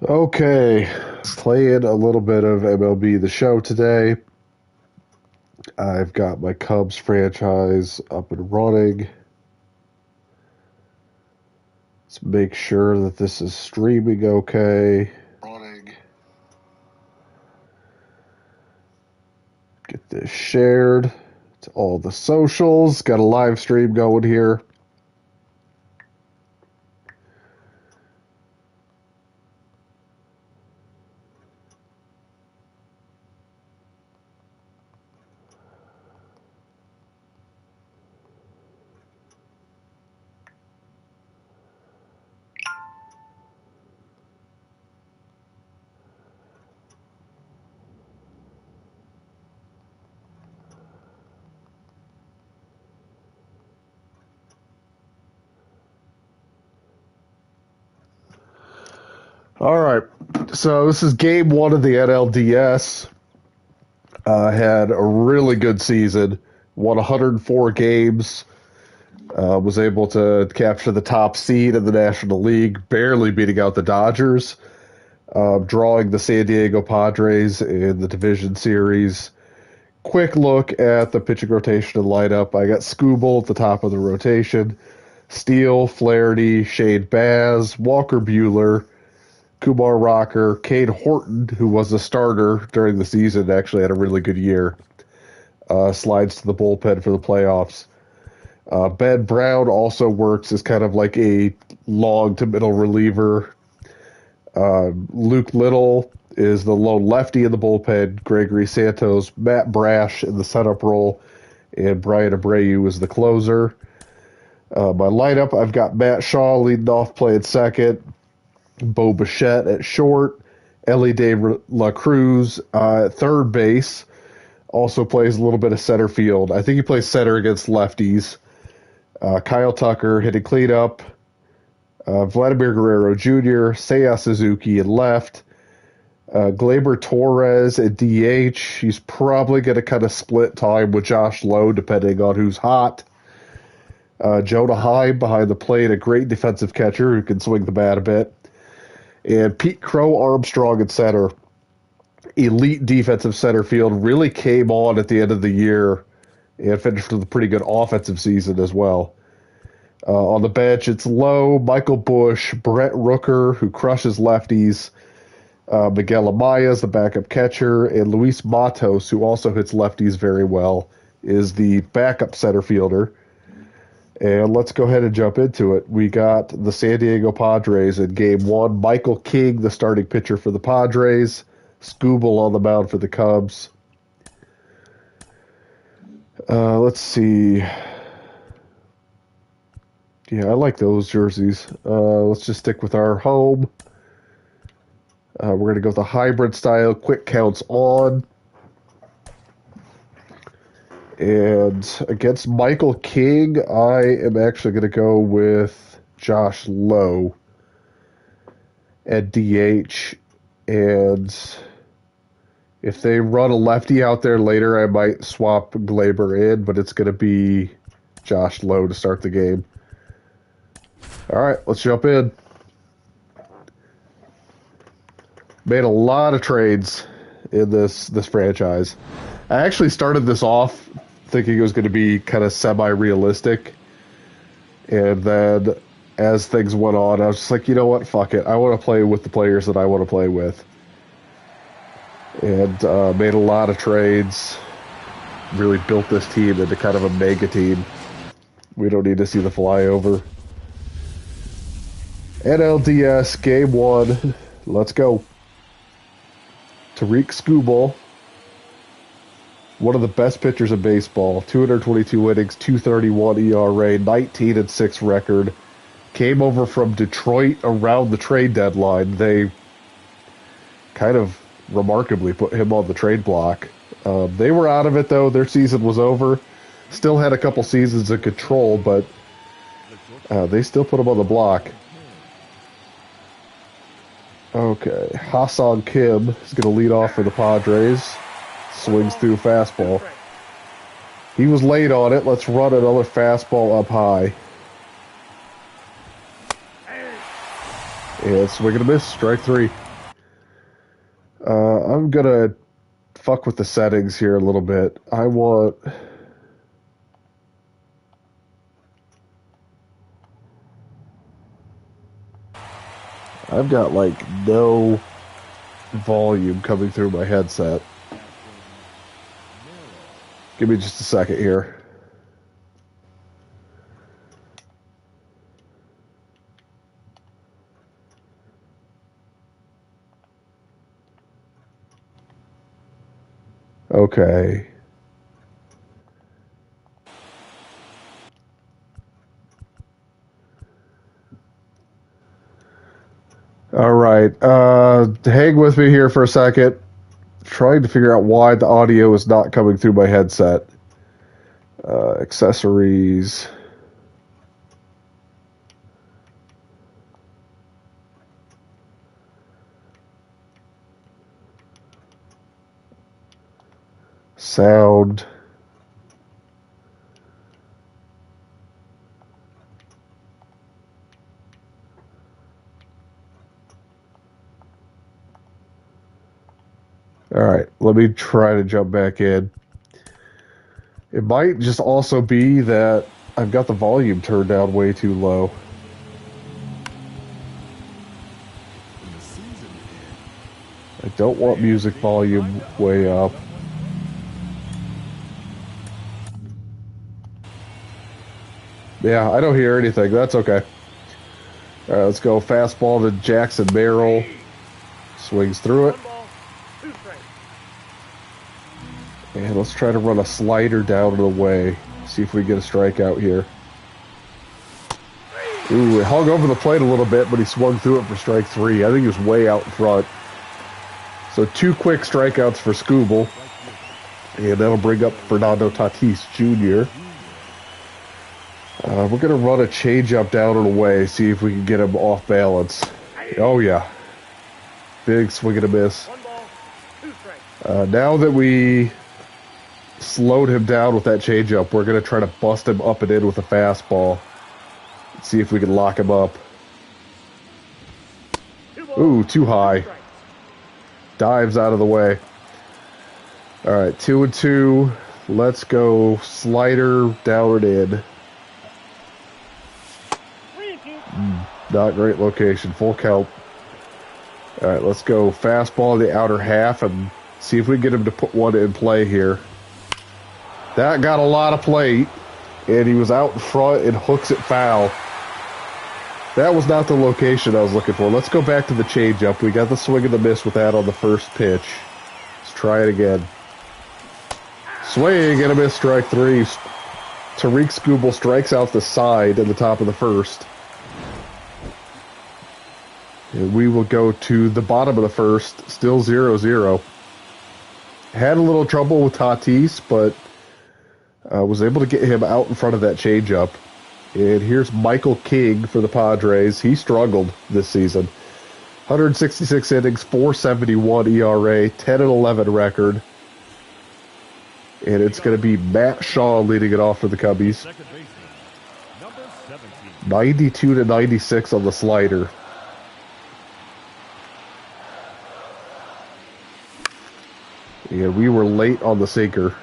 Okay, playing a little bit of MLB The Show today. I've got my Cubs franchise up and running. Let's make sure that this is streaming okay. Get this shared to all the socials. Got a live stream going here. All right, so this is game one of the NLDS. Had a really good season, won 104 games, was able to capture the top seed in the National League, barely beating out the Dodgers, drawing the San Diego Padres in the division series. Quick look at the pitching rotation and lineup. I got Scooble at the top of the rotation, Steele, Flaherty, Shade Baz, Walker Buehler, Kumar Rocker, Cade Horton, who was a starter during the season, actually had a really good year. Slides to the bullpen for the playoffs. Ben Brown also works as kind of like a long to middle reliever. Luke Little is the lone lefty in the bullpen. Gregory Santos, Matt Brash in the setup role, and Brian Abreu is the closer. My lineup, I've got Matt Shaw leading off, playing second. Bo Bichette at short, Ellie De La Cruz at third base, also plays a little bit of center field. I think he plays center against lefties. Kyle Tucker hitting cleanup, Vladimir Guerrero Jr., Seiya Suzuki at left, Gleyber Torres at DH. He's probably going to kind of split time with Josh Lowe depending on who's hot. Jonah Heim behind the plate, a great defensive catcher who can swing the bat a bit. And Pete Crow Armstrong at center, elite defensive center field, really came on at the end of the year and finished with a pretty good offensive season as well. On the bench, it's Lowe, Michael Bush, Brett Rooker, who crushes lefties, Miguel Amaya is the backup catcher, and Luis Matos, who also hits lefties very well, is the backup center fielder. And let's go ahead and jump into it. We got the San Diego Padres in game one. Michael King, the starting pitcher for the Padres. Scooble on the mound for the Cubs. Let's see. Yeah, I like those jerseys. Let's just stick with our home. We're going to go with the hybrid style, quick counts on. And against Michael King, I am actually going to go with Josh Lowe at DH. And if they run a lefty out there later, I might swap Gleyber in, but it's going to be Josh Lowe to start the game. All right, let's jump in. Made a lot of trades in this franchise. I actually started this off thinking it was going to be kind of semi-realistic. And then as things went on, I was just like, you know what, fuck it. I want to play with the players that I want to play with. And made a lot of trades. Really built this team into kind of a mega team. We don't need to see the flyover. NLDS game one. Let's go. Tariq Skubal, one of the best pitchers in baseball, 222 innings, 231 ERA, 19-6 record. Came over from Detroit around the trade deadline. They kind of remarkably put him on the trade block. They were out of it, though. Their season was over. Still had a couple seasons of control, but they still put him on the block. Okay, Ha-Seong Kim is going to lead off for the Padres. Swings through fastball. He was late on it. Let's run another fastball up high. And swing and a miss. Strike three. I'm gonna fuck with the settings here a little bit. I've got like no volume coming through my headset. Give me just a second here. Okay. All right. Hang with me here for a second. Trying to figure out why the audio is not coming through my headset. Accessories. Sound. All right, let me try to jump back in. It might just also be that I've got the volume turned down way too low. I don't want music volume way up. Yeah, I don't hear anything. That's okay. All right, let's go. Fastball to Jackson Merrill. Swings through it. And let's try to run a slider down and away. See if we get a strikeout here. Ooh, it hung over the plate a little bit, but he swung through it for strike 3. I think he was way out in front. So 2 quick strikeouts for Scooble. And that'll bring up Fernando Tatis Jr. We're going to run a changeup down and away, see if we can get him off balance. Oh, yeah. Big swing and a miss. Now that we slowed him down with that changeup, we're going to try to bust him up and in with a fastball. See if we can lock him up. Ooh, too high. Dives out of the way. All right, 2-2. Let's go slider down and in. Not great location. Full count. All right, let's go fastball in the outer half and see if we can get him to put one in play here. That got a lot of plate, and he was out in front and hooks it foul. That was not the location I was looking for. Let's go back to the changeup. We got the swing and the miss with that on the first pitch. Let's try it again. Swing and a miss, strike 3. Tariq Skubal strikes out the side in the top of the first. And we will go to the bottom of the first, still 0-0. Had a little trouble with Tatis, but was able to get him out in front of that changeup. And here's Michael King for the Padres. He struggled this season. 166 innings, 4.71 ERA, 10-11 record. And it's going to be Matt Shaw leading it off for the Cubbies. 92-96 on the slider. Yeah, we were late on the sinker.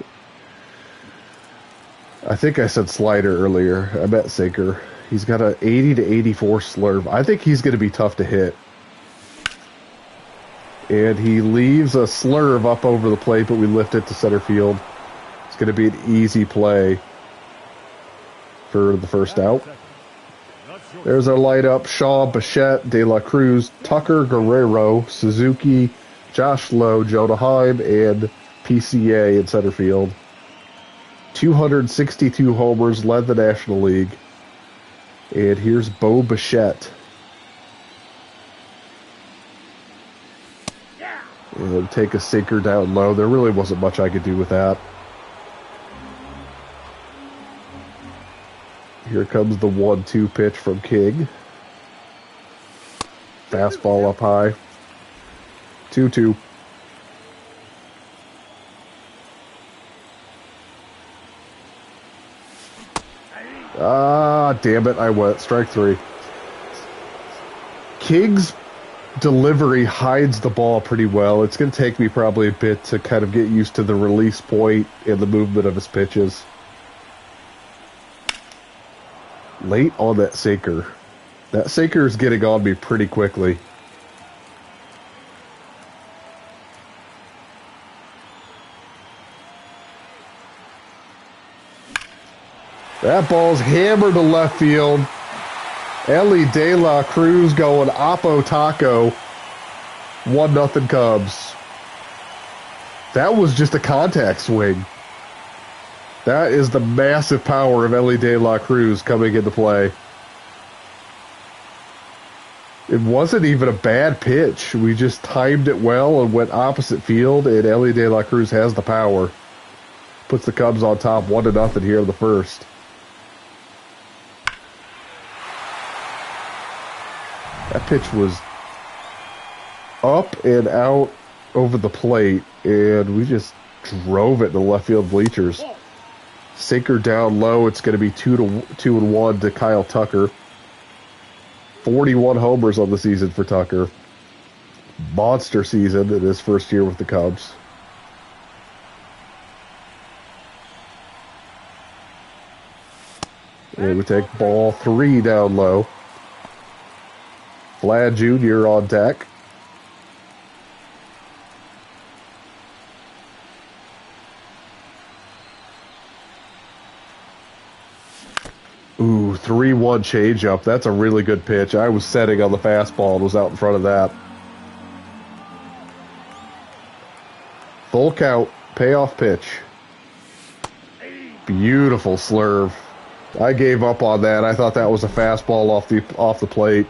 I think I said slider earlier. I meant sinker. He's got an 80-84 slurve. I think he's going to be tough to hit. And he leaves a slurve up over the plate, but we lift it to center field. It's going to be an easy play for the first out. There's our lineup. Shaw, Bichette, De La Cruz, Tucker, Guerrero, Suzuki, Josh Lowe, Jonah Heim, and PCA in center field. 262 homers, led the National League. And here's Bo Bichette. And take a sinker down low. There really wasn't much I could do with that. Here comes the 1-2 pitch from King. Fastball up high. 2-2. Ah, damn it, I went. Strike 3. King's delivery hides the ball pretty well. It's going to take me probably a bit to kind of get used to the release point and the movement of his pitches. Late on that sinker. That sinker is getting on me pretty quickly. That ball's hammered to left field. Ellie De La Cruz going Oppo Taco. 1-0 Cubs. That was just a contact swing. That is the massive power of Ellie De La Cruz coming into play. It wasn't even a bad pitch. We just timed it well and went opposite field, and Ellie De La Cruz has the power. Puts the Cubs on top 1-0 here in the first. That pitch was up and out over the plate, and we just drove it to the left field bleachers. Sinker down low. It's going to be 2-1 to Kyle Tucker. 41 homers on the season for Tucker. Monster season in his first year with the Cubs. And we take ball 3 down low. Vlad Jr. on deck. Ooh, 3-1 changeup. That's a really good pitch. I was setting on the fastball and was out in front of that. Full count, payoff pitch. Beautiful slurve. I gave up on that. I thought that was a fastball off the plate.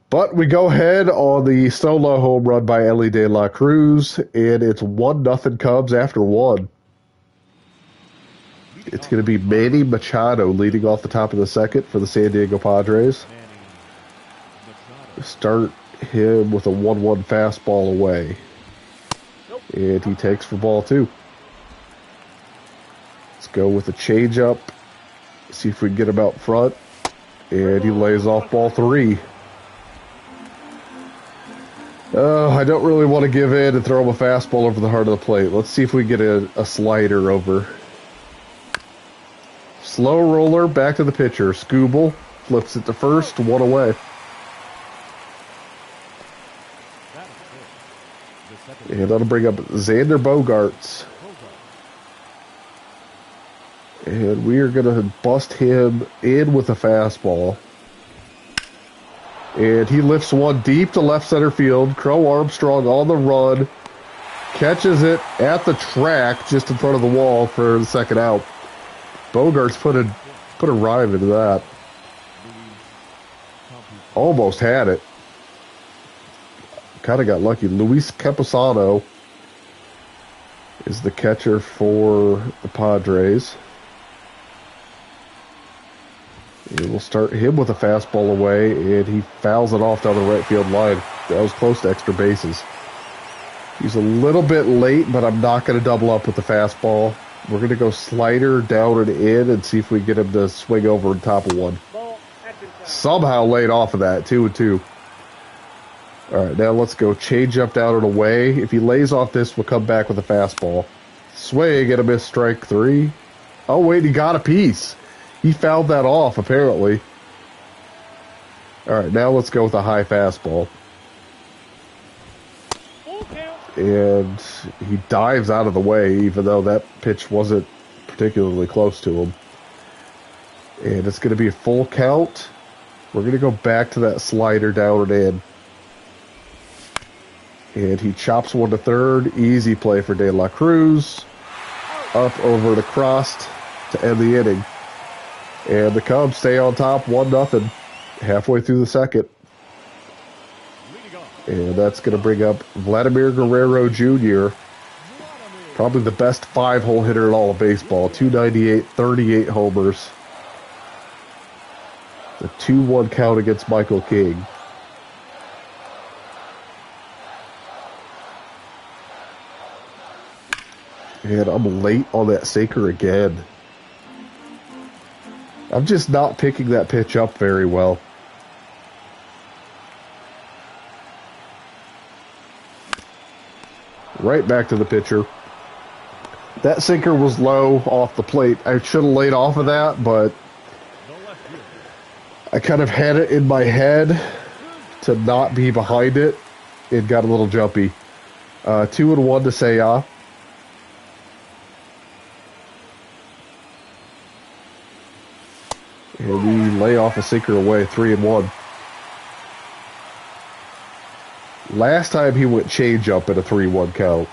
But we go ahead on the solo home run by Ellie De La Cruz, and it's 1-0 Cubs after 1. It's going to be Manny Machado leading off the top of the second for the San Diego Padres. Start him with a 1-1 fastball away. And he takes for ball 2. Let's go with a changeup. See if we can get him out front. And he lays off ball 3. I don't really want to give in and throw him a fastball over the heart of the plate. Let's see if we get a slider over. Slow roller, back to the pitcher. Scooble flips it to first, 1 away. And that'll bring up Xander Bogaerts. And we are going to bust him in with a fastball. And he lifts one deep to left center field. Crow Armstrong on the run. Catches it at the track just in front of the wall for the second out. Bogaerts put a rhyme into that. Almost had it. Kind of got lucky. Luis Campusano is the catcher for the Padres. And we'll start him with a fastball away, and he fouls it off down the right field line. That was close to extra bases. He's a little bit late, but I'm not going to double up with the fastball. We're going to go slider down and in and see if we can get him to swing over on top of one. Somehow laid off of that, 2-2. All right, now let's go change up down and away. If he lays off this, we'll come back with a fastball. Swing and a miss, strike 3. Oh, wait, he got a piece. He fouled that off, apparently. All right, now let's go with a high fastball. And he dives out of the way, even though that pitch wasn't particularly close to him. And it's going to be a full count. We're going to go back to that slider down and in. And he chops one to third. Easy play for De La Cruz. Up over to Crost to end the inning. And the Cubs stay on top 1-0 halfway through the second. And that's going to bring up Vladimir Guerrero Jr., probably the best 5-hole hitter in all of baseball. 298, 38 homers. The 2-1 count against Michael King. And I'm late on that sinker again. I'm just not picking that pitch up very well. Right back to the pitcher. That sinker was low off the plate. I should have laid off of that, but I kind of had it in my head to not be behind it. It got a little jumpy. 2-1 to Saya. And we lay off a sinker away, 3-1. Last time he went change up at a 3-1 count.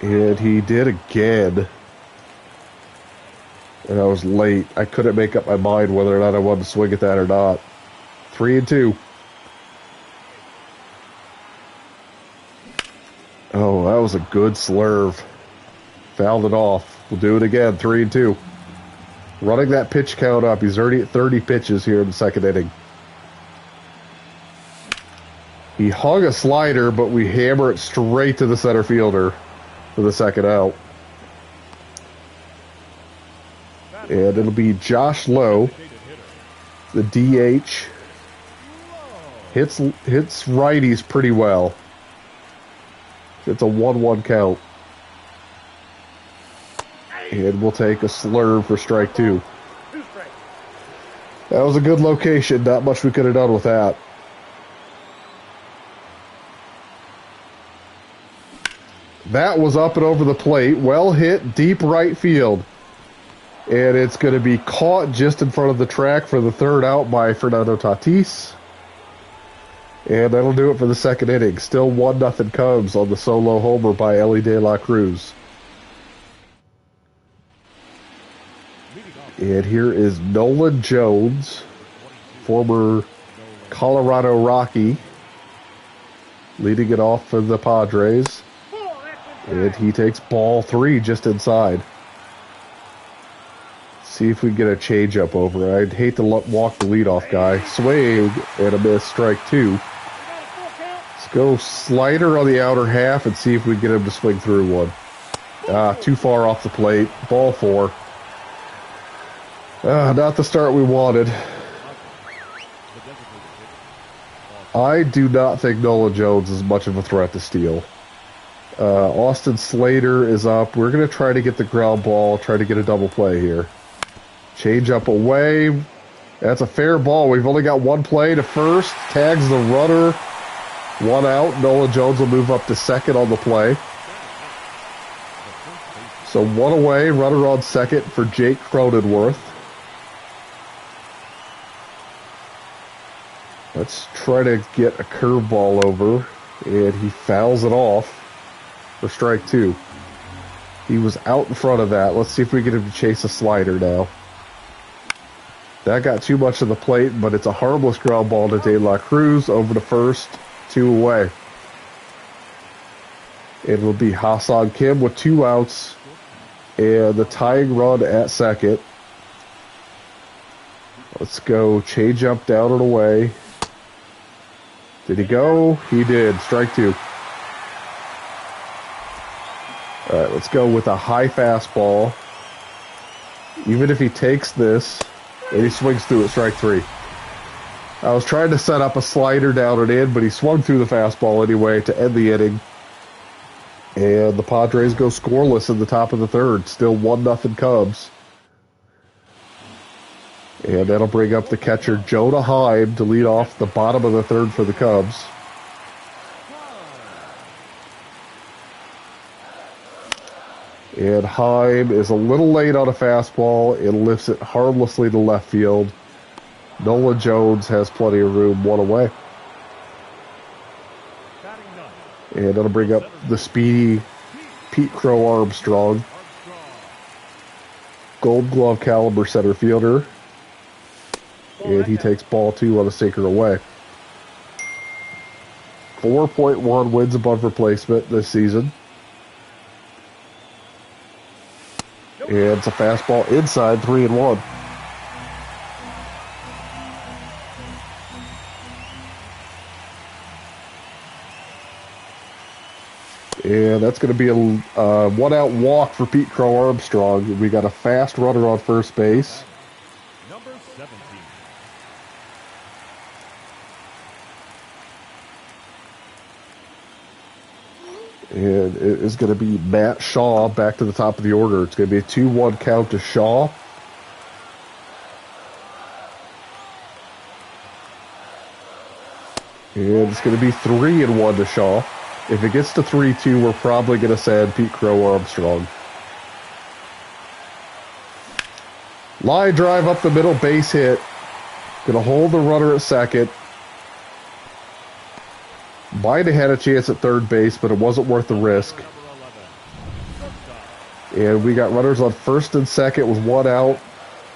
And he did again. And I was late. I couldn't make up my mind whether or not I wanted to swing at that or not. 3-2. Oh, that was a good slurve. Fouled it off. We'll do it again. 3-2. Running that pitch count up. He's already at 30 pitches here in the second inning. He hung a slider, but we hammer it straight to the center fielder for the second out. And it'll be Josh Lowe, the DH. Hits righties pretty well. It's a 1-1 count. And we'll take a slurve for strike 2. That was a good location. Not much we could have done with that. That was up and over the plate. Well hit, deep right field. And it's going to be caught just in front of the track for the third out by Fernando Tatis. And that'll do it for the second inning. Still 1-0 Cubs on the solo homer by Ellie De La Cruz. And here is Nolan Jones, former Colorado Rocky, leading it off for the Padres. And he takes ball 3 just inside. See if we can get a changeup over. I'd hate to walk the leadoff guy. Swing and a miss, strike 2. Let's go slider on the outer half and see if we can get him to swing through one. Too far off the plate. Ball 4. Not the start we wanted. I do not think Nolan Jones is much of a threat to steal. Austin Slater is up. We're going to try to get the ground ball, try to get a double play here. Change up away. That's a fair ball. We've only got one play to first. Tags the runner. 1 out. Nolan Jones will move up to second on the play. So 1 away. Runner on second for Jake Cronenworth. Let's try to get a curveball over. And he fouls it off for strike 2. He was out in front of that. Let's see if we get him to chase a slider now. That got too much of the plate, but it's a harmless ground ball to De La Cruz over to first, 2 away. It will be Hassan Kim with 2 outs and the tying run at second. Let's go change up down and away. Did he go? He did. Strike 2. All right, let's go with a high fastball. Even if he takes this, and he swings through it, strike 3. I was trying to set up a slider down and in, but he swung through the fastball anyway to end the inning. And the Padres go scoreless in the top of the third. Still 1-0 Cubs. And that'll bring up the catcher, Jonah Heim, to lead off the bottom of the third for the Cubs. And Heim is a little late on a fastball and lifts it harmlessly to left field. Nolan Jones has plenty of room, 1 away. And that'll bring up the speedy Pete Crow Armstrong. Gold Glove caliber center fielder. And he takes ball 2 on a sinker away. 4.1 wins above replacement this season. And it's a fastball inside, 3-1. And that's going to be a 1-out walk for Pete Crow Armstrong. We got a fast runner on first base. Number 17. And it is going to be Matt Shaw back to the top of the order. It's going to be a 2-1 count to Shaw. And it's going to be 3-1 to Shaw. If it gets to 3-2, we're probably going to send Pete Crow Armstrong. Line drive up the middle, base hit. Going to hold the runner at second. Might have had a chance at third base, but it wasn't worth the risk. And we got runners on first and second with 1 out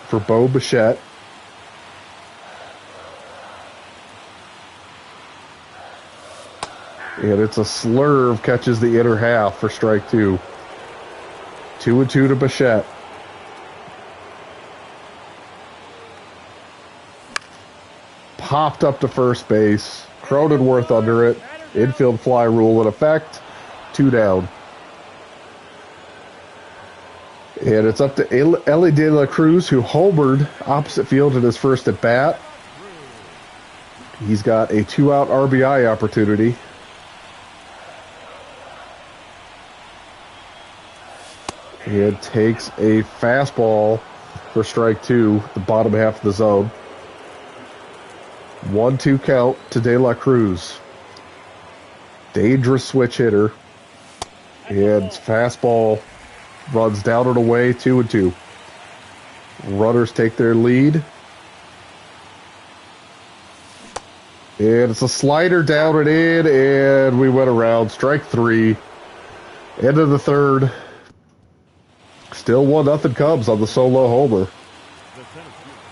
for Bo Bichette. And it's a slurve, catches the inner half for strike 2. 2-2 to Bichette. Popped up to first base. Cronenworth under it. Infield fly rule in effect. 2 down. And it's up to Ellie De La Cruz, who homered opposite field in his first at bat. He's got a 2-out RBI opportunity. And takes a fastball for strike 2, the bottom half of the zone. 1-2 count to De La Cruz. Dangerous switch hitter. And fastball runs down and away, 2-2. Runners take their lead. And it's a slider down and in, and we went around. Strike 3. End of the third. Still 1-0 Cubs on the solo homer.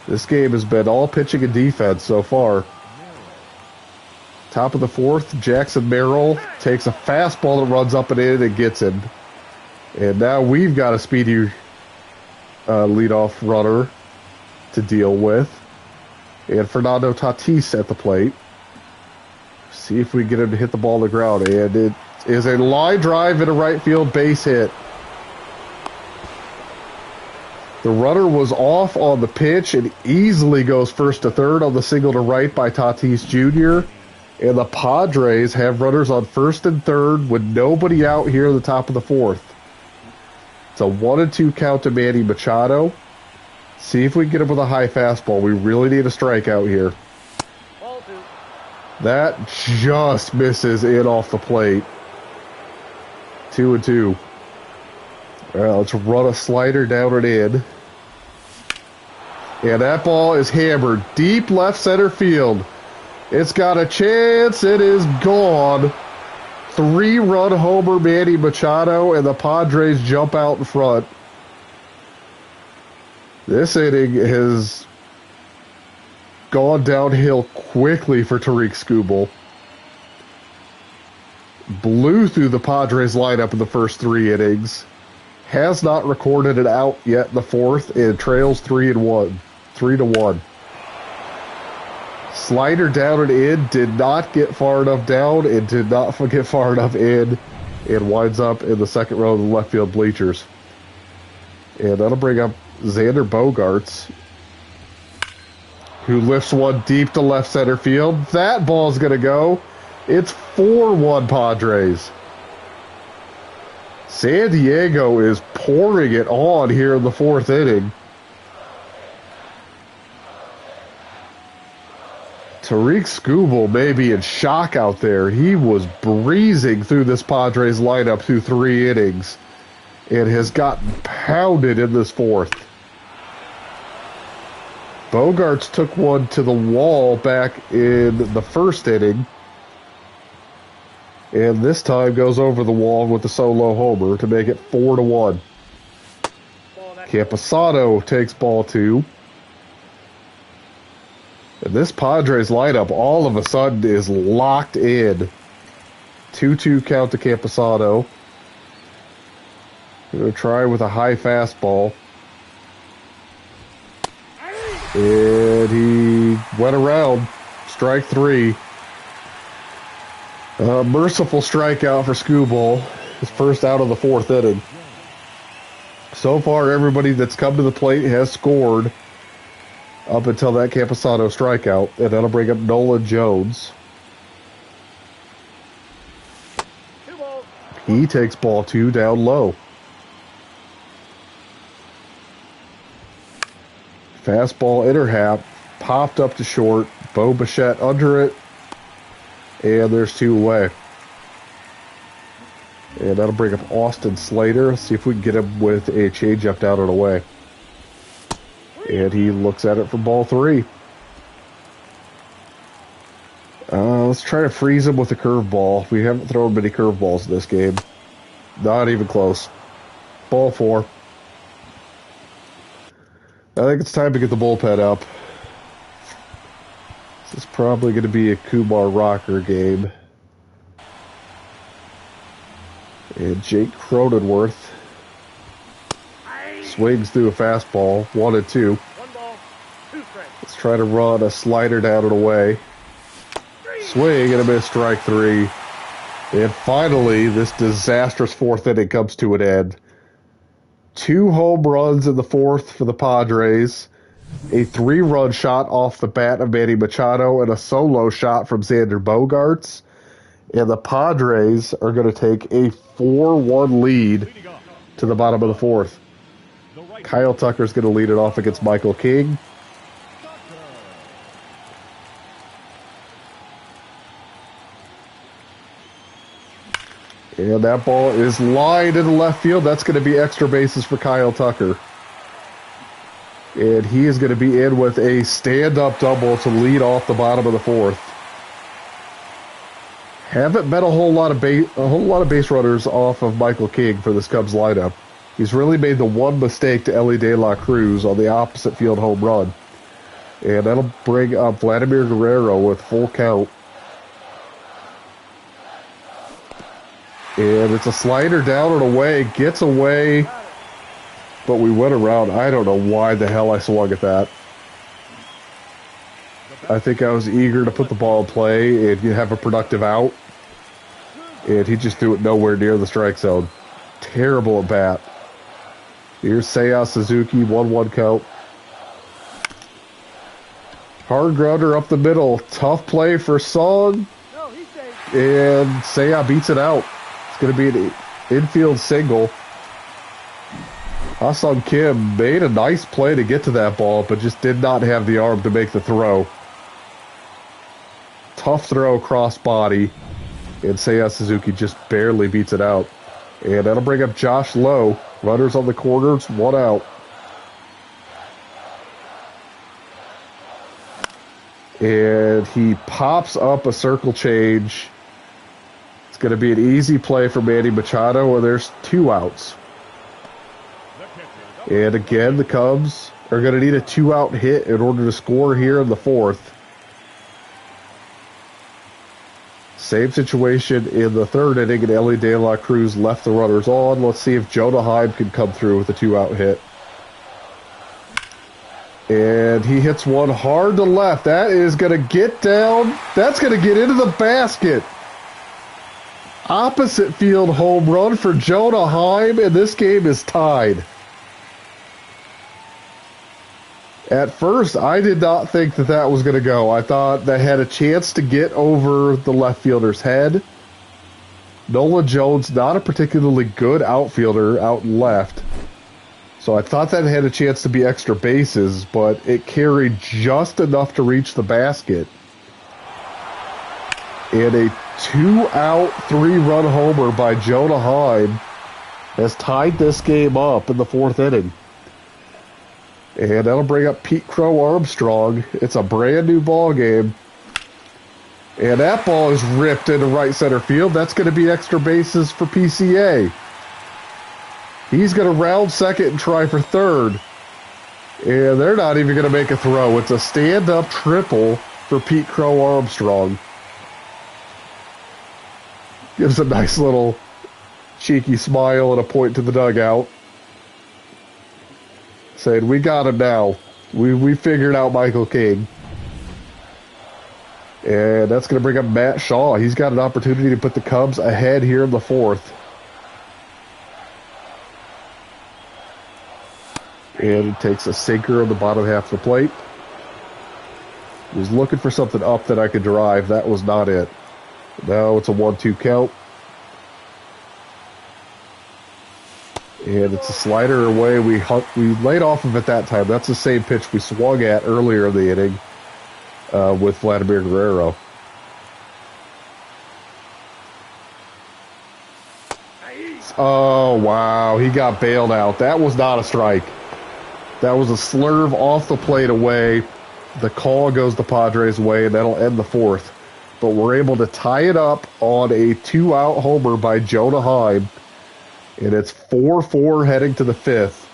This game has been all pitching and defense so far. Top of the fourth, Jackson Merrill takes a fastball that runs up and in and gets him. And now we've got a speedy leadoff runner to deal with. And Fernando Tatis at the plate. See if we get him to hit the ball on the ground. And it is a line drive in a right field base hit. The runner was off on the pitch and easily goes first to third on the single to right by Tatis Jr. And the Padres have runners on first and third with nobody out here at the top of the fourth. It's a 1-2 count to Manny Machado. See if we can get him with a high fastball. We really need a strikeout here. That just misses in off the plate. 2-2. All right, let's run a slider down and in. And that ball is hammered deep left center field. It's got a chance. It is gone. 3-run homer Manny Machado, and the Padres jump out in front. This inning has gone downhill quickly for Tariq Skubal. Blew through the Padres lineup in the first 3 innings. Has not recorded it out yet in the fourth, and trails 3-1. 3-1. Slider down and in, did not get far enough down, and did not get far enough in, and winds up in the second row of the left field bleachers. And that'll bring up Xander Bogaerts, who lifts one deep to left center field. That ball's going to go. It's 4-1 Padres. San Diego is pouring it on here in the fourth inning. Tariq Skubal may be in shock out there. He was breezing through this Padres lineup through 3 innings and has gotten pounded in this fourth. Bogaerts took one to the wall back in the first inning, and this time goes over the wall with the solo homer to make it 4-1. Camposano takes ball 2. And this Padres lineup all of a sudden is locked in. 2-2 count to Camposano. Going to try with a high fastball. And he went around. Strike 3. Merciful strikeout for Skubal. His first out of the fourth inning. So far, everybody that's come to the plate has scored up until that Camposano strikeout, and that'll bring up Nolan Jones. He takes ball 2 down low. Fastball interhap, popped up to short. Bo Bichette under it, and there's 2 away. And that'll bring up Austin Slater. See if we can get him with a changeup down and away. And he looks at it for ball 3. Let's try to freeze him with a curveball. We haven't thrown many curveballs in this game. Not even close. Ball 4. I think it's time to get the bullpen up. This is probably going to be a Kumar Rocker game. And Jake Cronenworth swings through a fastball, 1-2. 1 ball, 2 strikes. Let's try to run a slider down and away. Swing and a miss, strike 3. And finally, this disastrous 4th inning comes to an end. 2 home runs in the 4th for the Padres. A 3-run shot off the bat of Manny Machado and a solo shot from Xander Bogaerts. And the Padres are going to take a 4-1 lead to the bottom of the 4th. Kyle Tucker's going to lead it off against Michael King. And that ball is lined into left field. That's going to be extra bases for Kyle Tucker. And he is going to be in with a stand-up double to lead off the bottom of the 4th. Haven't been a whole lot of base runners off of Michael King for this Cubs lineup. He's really made the one mistake to Ellie De La Cruz on the opposite field home run. And that'll bring up Vladimir Guerrero with full count. And it's a slider down and away, gets away, but we went around. I don't know why the hell I swung at that. I think I was eager to put the ball in play and have a productive out. And he just threw it nowhere near the strike zone. Terrible at bat. Here's Seiya Suzuki, 1-1 count. Hard grounder up the middle. Tough play for Song. And Seiya beats it out. It's going to be an infield single. Ha-Sung Kim made a nice play to get to that ball, but just did not have the arm to make the throw. Tough throw cross body. And Seiya Suzuki just barely beats it out. And that'll bring up Josh Lowe. Runners on the corners, 1 out. And he pops up a circle change. It's going to be an easy play for Manny Machado, where there's 2 outs. And again, the Cubs are going to need a 2-out hit in order to score here in the 4th. Same situation in the 3rd inning, and Ellie De La Cruz left the runners on. Let's see if Jonah Heim can come through with a 2-out hit. And he hits one hard to left. That is going to get down. That's going to get into the basket. Opposite field home run for Jonah Heim, and this game is tied. At first, I did not think that that was going to go. I thought that had a chance to get over the left fielder's head. Nolan Jones, not a particularly good outfielder out left. So I thought that had a chance to be extra bases, but it carried just enough to reach the basket. And a 2-out, 3-run homer by Jonah Heim has tied this game up in the 4th inning. And that'll bring up Pete Crow Armstrong. It's a brand new ball game. And that ball is ripped into right center field. That's going to be extra bases for PCA. He's going to round second and try for third. And they're not even going to make a throw. It's a stand-up triple for Pete Crow Armstrong. Gives a nice little cheeky smile and a point to the dugout. Saying, we got him now. We figured out Michael King. And that's going to bring up Matt Shaw. He's got an opportunity to put the Cubs ahead here in the 4th. And it takes a sinker on the bottom half of the plate. He was looking for something up that I could drive. That was not it. Now it's a 1-2 count. And it's a slider away. We laid off of it that time. That's the same pitch we swung at earlier in the inning with Vladimir Guerrero. Oh, wow. He got bailed out. That was not a strike. That was a slurve off the plate away. The call goes the Padres' way, and that'll end the fourth. But we're able to tie it up on a 2-out homer by Jonah Heim. And it's 4-4 heading to the fifth.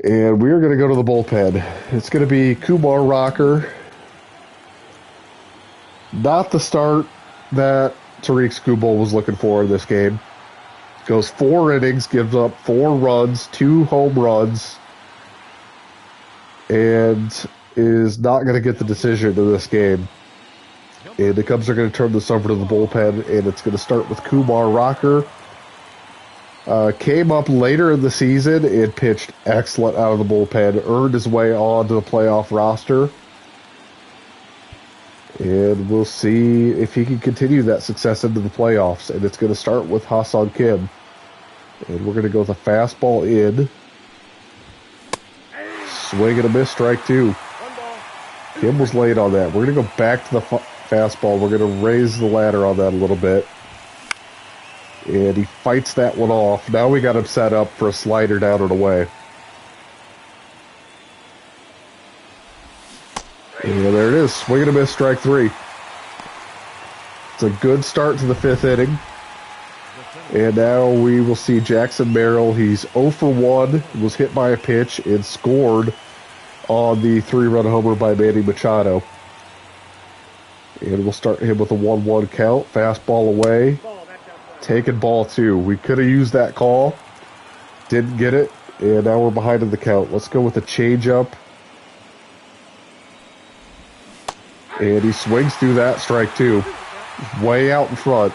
And we're going to go to the bullpen. It's going to be Kumar Rocker. Not the start that Tariq Skubal was looking for in this game. Goes 4 innings, gives up 4 runs, 2 home runs, and is not going to get the decision in this game. And the Cubs are going to turn this over to the bullpen, and it's going to start with Kumar Rocker. Came up later in the season and pitched excellent out of the bullpen, earned his way onto the playoff roster. And we'll see if he can continue that success into the playoffs. And it's going to start with Ha-Seong Kim. And we're going to go with a fastball in. Swing and a miss, strike 2. Kim was late on that. We're going to go back to the fastball. We're going to raise the ladder on that a little bit. And he fights that one off. Now we got him set up for a slider down and away. And there it is. Swing and a miss, strike 3. It's a good start to the 5th inning. And now we will see Jackson Merrill. He's 0 for 1. Was hit by a pitch and scored on the 3-run homer by Manny Machado. And we'll start him with a 1-1 count. Fastball away. Taking ball 2. We could have used that call. Didn't get it. And now we're behind in the count. Let's go with a changeup. And he swings through that, strike 2. Way out in front.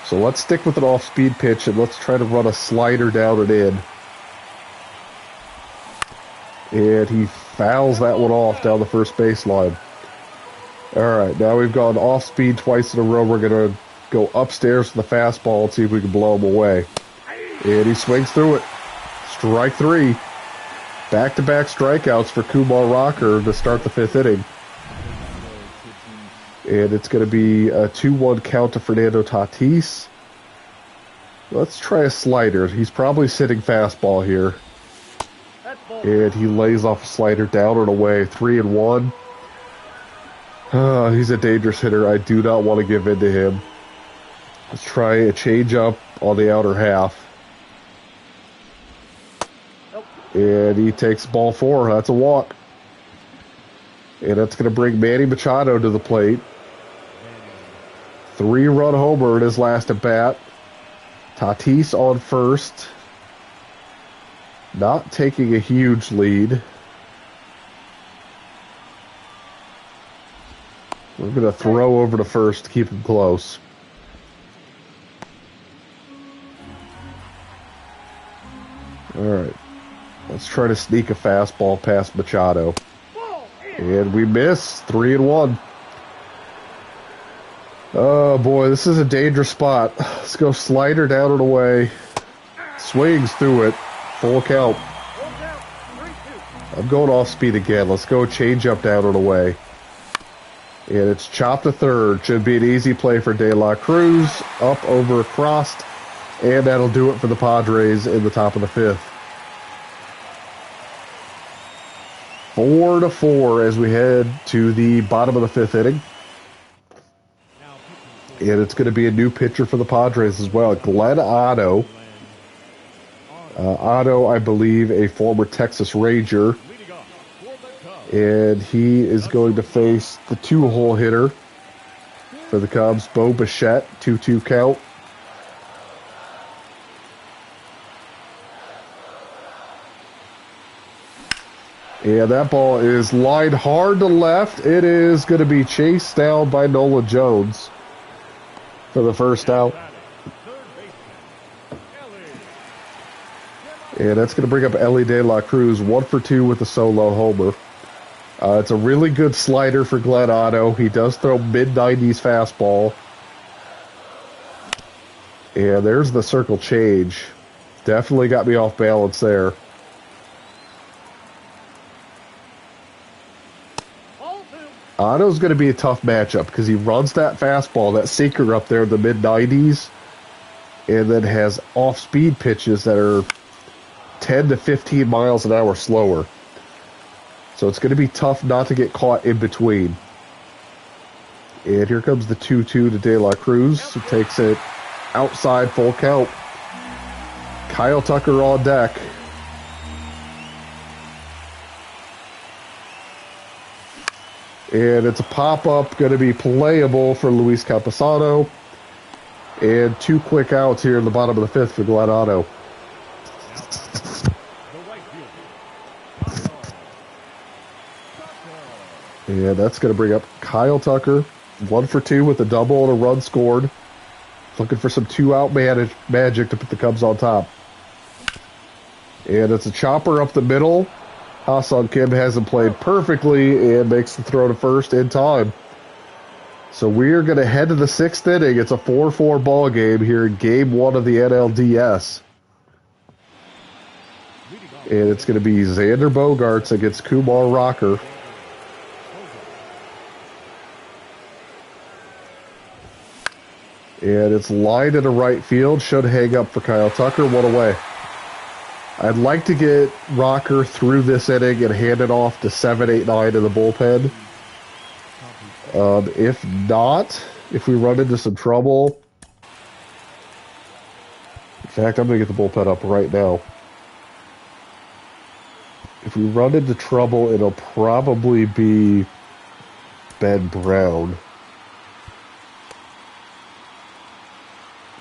So let's stick with an off-speed pitch and let's try to run a slider down and in. And he fouls that one off down the first baseline. Alright, now we've gone off-speed twice in a row. We're going to go upstairs to the fastball and see if we can blow him away. And he swings through it. Strike 3. Back-to-back strikeouts for Kumar Rocker to start the 5th inning. And it's going to be a 2-1 count to Fernando Tatis. Let's try a slider. He's probably sitting fastball here. And he lays off a slider down and away. 3-1. He's a dangerous hitter. I do not want to give in to him. Let's try a changeup on the outer half. And he takes ball 4. That's a walk. And that's going to bring Manny Machado to the plate. 3-run homer in his last at bat. Tatis on first. Not taking a huge lead. We're going to throw over to first to keep him close. Alright. Let's try to sneak a fastball past Machado. And we miss. 3-1. Oh boy, this is a dangerous spot. Let's go slider down and away. Swings through it. Full count. I'm going off speed again. Let's go change up down and away. And it's chopped to third. Should be an easy play for De La Cruz. Up over across. And that'll do it for the Padres in the top of the 5th. 4-4 as we head to the bottom of the 5th inning. And it's going to be a new pitcher for the Padres as well. Glenn Otto. Otto, I believe, a former Texas Ranger. And he is going to face the 2-hole hitter for the Cubs, Bo Bichette. 2-2 count. And that ball is lined hard to left. It is going to be chased down by Nolan Jones for the first out. And that's going to bring up Ellie De La Cruz, 1 for 2 with a solo homer. It's a really good slider for Glenn Otto. He does throw mid-90s fastball. And there's the circle change. Definitely got me off balance there. Otto's going to be a tough matchup because he runs that fastball, that sinker up there in the mid-90s, and then has off-speed pitches that are 10 to 15 miles an hour slower. So it's going to be tough not to get caught in between. And here comes the 2-2 to De La Cruz, who takes it outside, full count. Kyle Tucker on deck. And it's a pop-up, going to be playable for Luis Camposano. And 2 quick outs here in the bottom of the 5th for Glenn Otto. And that's going to bring up Kyle Tucker. 1 for 2 with a double and a run scored. Looking for some 2-out magic to put the Cubs on top. And it's a chopper up the middle. Ha-Seong Kim hasn't played perfectly and makes the throw to first in time. So we're going to head to the 6th inning. It's a 4-4 ball game here in Game 1 of the NLDS. And it's going to be Xander Bogaerts against Kumar Rocker. And it's lined into right field. Should hang up for Kyle Tucker. 1 away. I'd like to get Rocker through this inning and hand it off to 7, 8, 9 in the bullpen. If not, if we run into some trouble... In fact, I'm going to get the bullpen up right now. If we run into trouble, it'll probably be Ben Brown.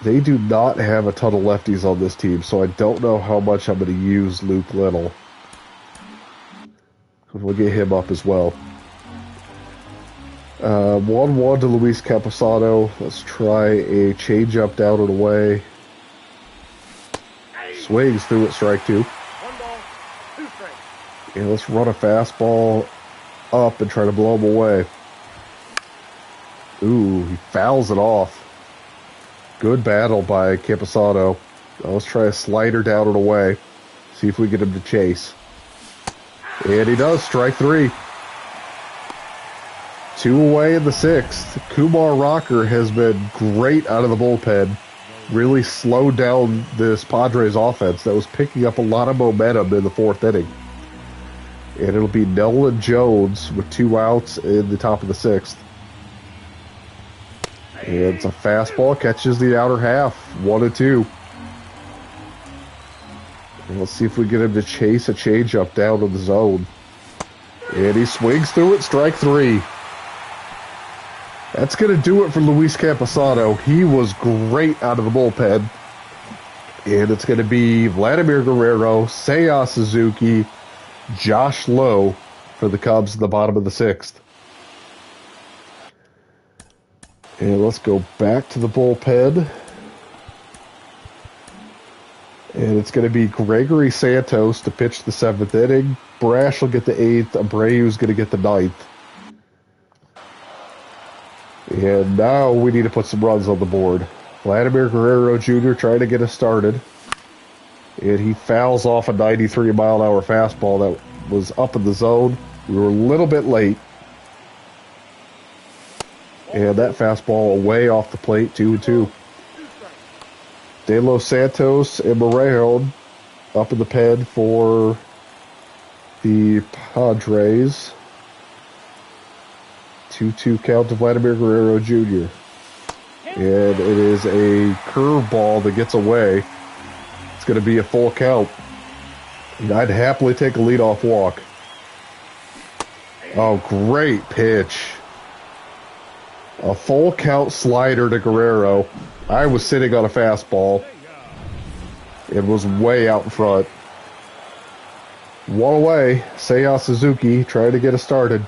They do not have a ton of lefties on this team, so I don't know how much I'm going to use Luke Little. We'll get him up as well. 1-1 to Luis Camposano. Let's try a changeup down and away. Swings through it, strike 2. 1 ball, 2 strikes. And let's run a fastball up and try to blow him away. Ooh, he fouls it off. Good battle by Camposano. Let's try a slider down and away. See if we get him to chase. And he does, strike 3. 2 away in the 6th. Kumar Rocker has been great out of the bullpen. Really slowed down this Padres offense that was picking up a lot of momentum in the 4th inning. And it'll be Nolan Jones with 2 outs in the top of the 6th. And it's a fastball, catches the outer half, 1-2. And let's see if we get him to chase a changeup down to the zone. And he swings through it, strike 3. That's going to do it for Luis Camposano. He was great out of the bullpen. And it's going to be Vladimir Guerrero, Seiya Suzuki, Josh Lowe for the Cubs in the bottom of the 6th. And let's go back to the bullpen. And it's going to be Gregory Santos to pitch the 7th inning. Brash will get the 8th. Abreu's going to get the 9th. And now we need to put some runs on the board. Vladimir Guerrero Jr. trying to get us started. And he fouls off a 93-mile-an-hour fastball that was up in the zone. We were a little bit late. And that fastball away off the plate, 2-2. De Los Santos and Morejon up in the pen for the Padres. 2-2 count to Vladimir Guerrero Jr. And it is a curveball that gets away. It's going to be a full count. And I'd happily take a leadoff walk. Oh, great pitch. A full count slider to Guerrero. I was sitting on a fastball. It was way out in front. 1 away. Seiya Suzuki trying to get us started.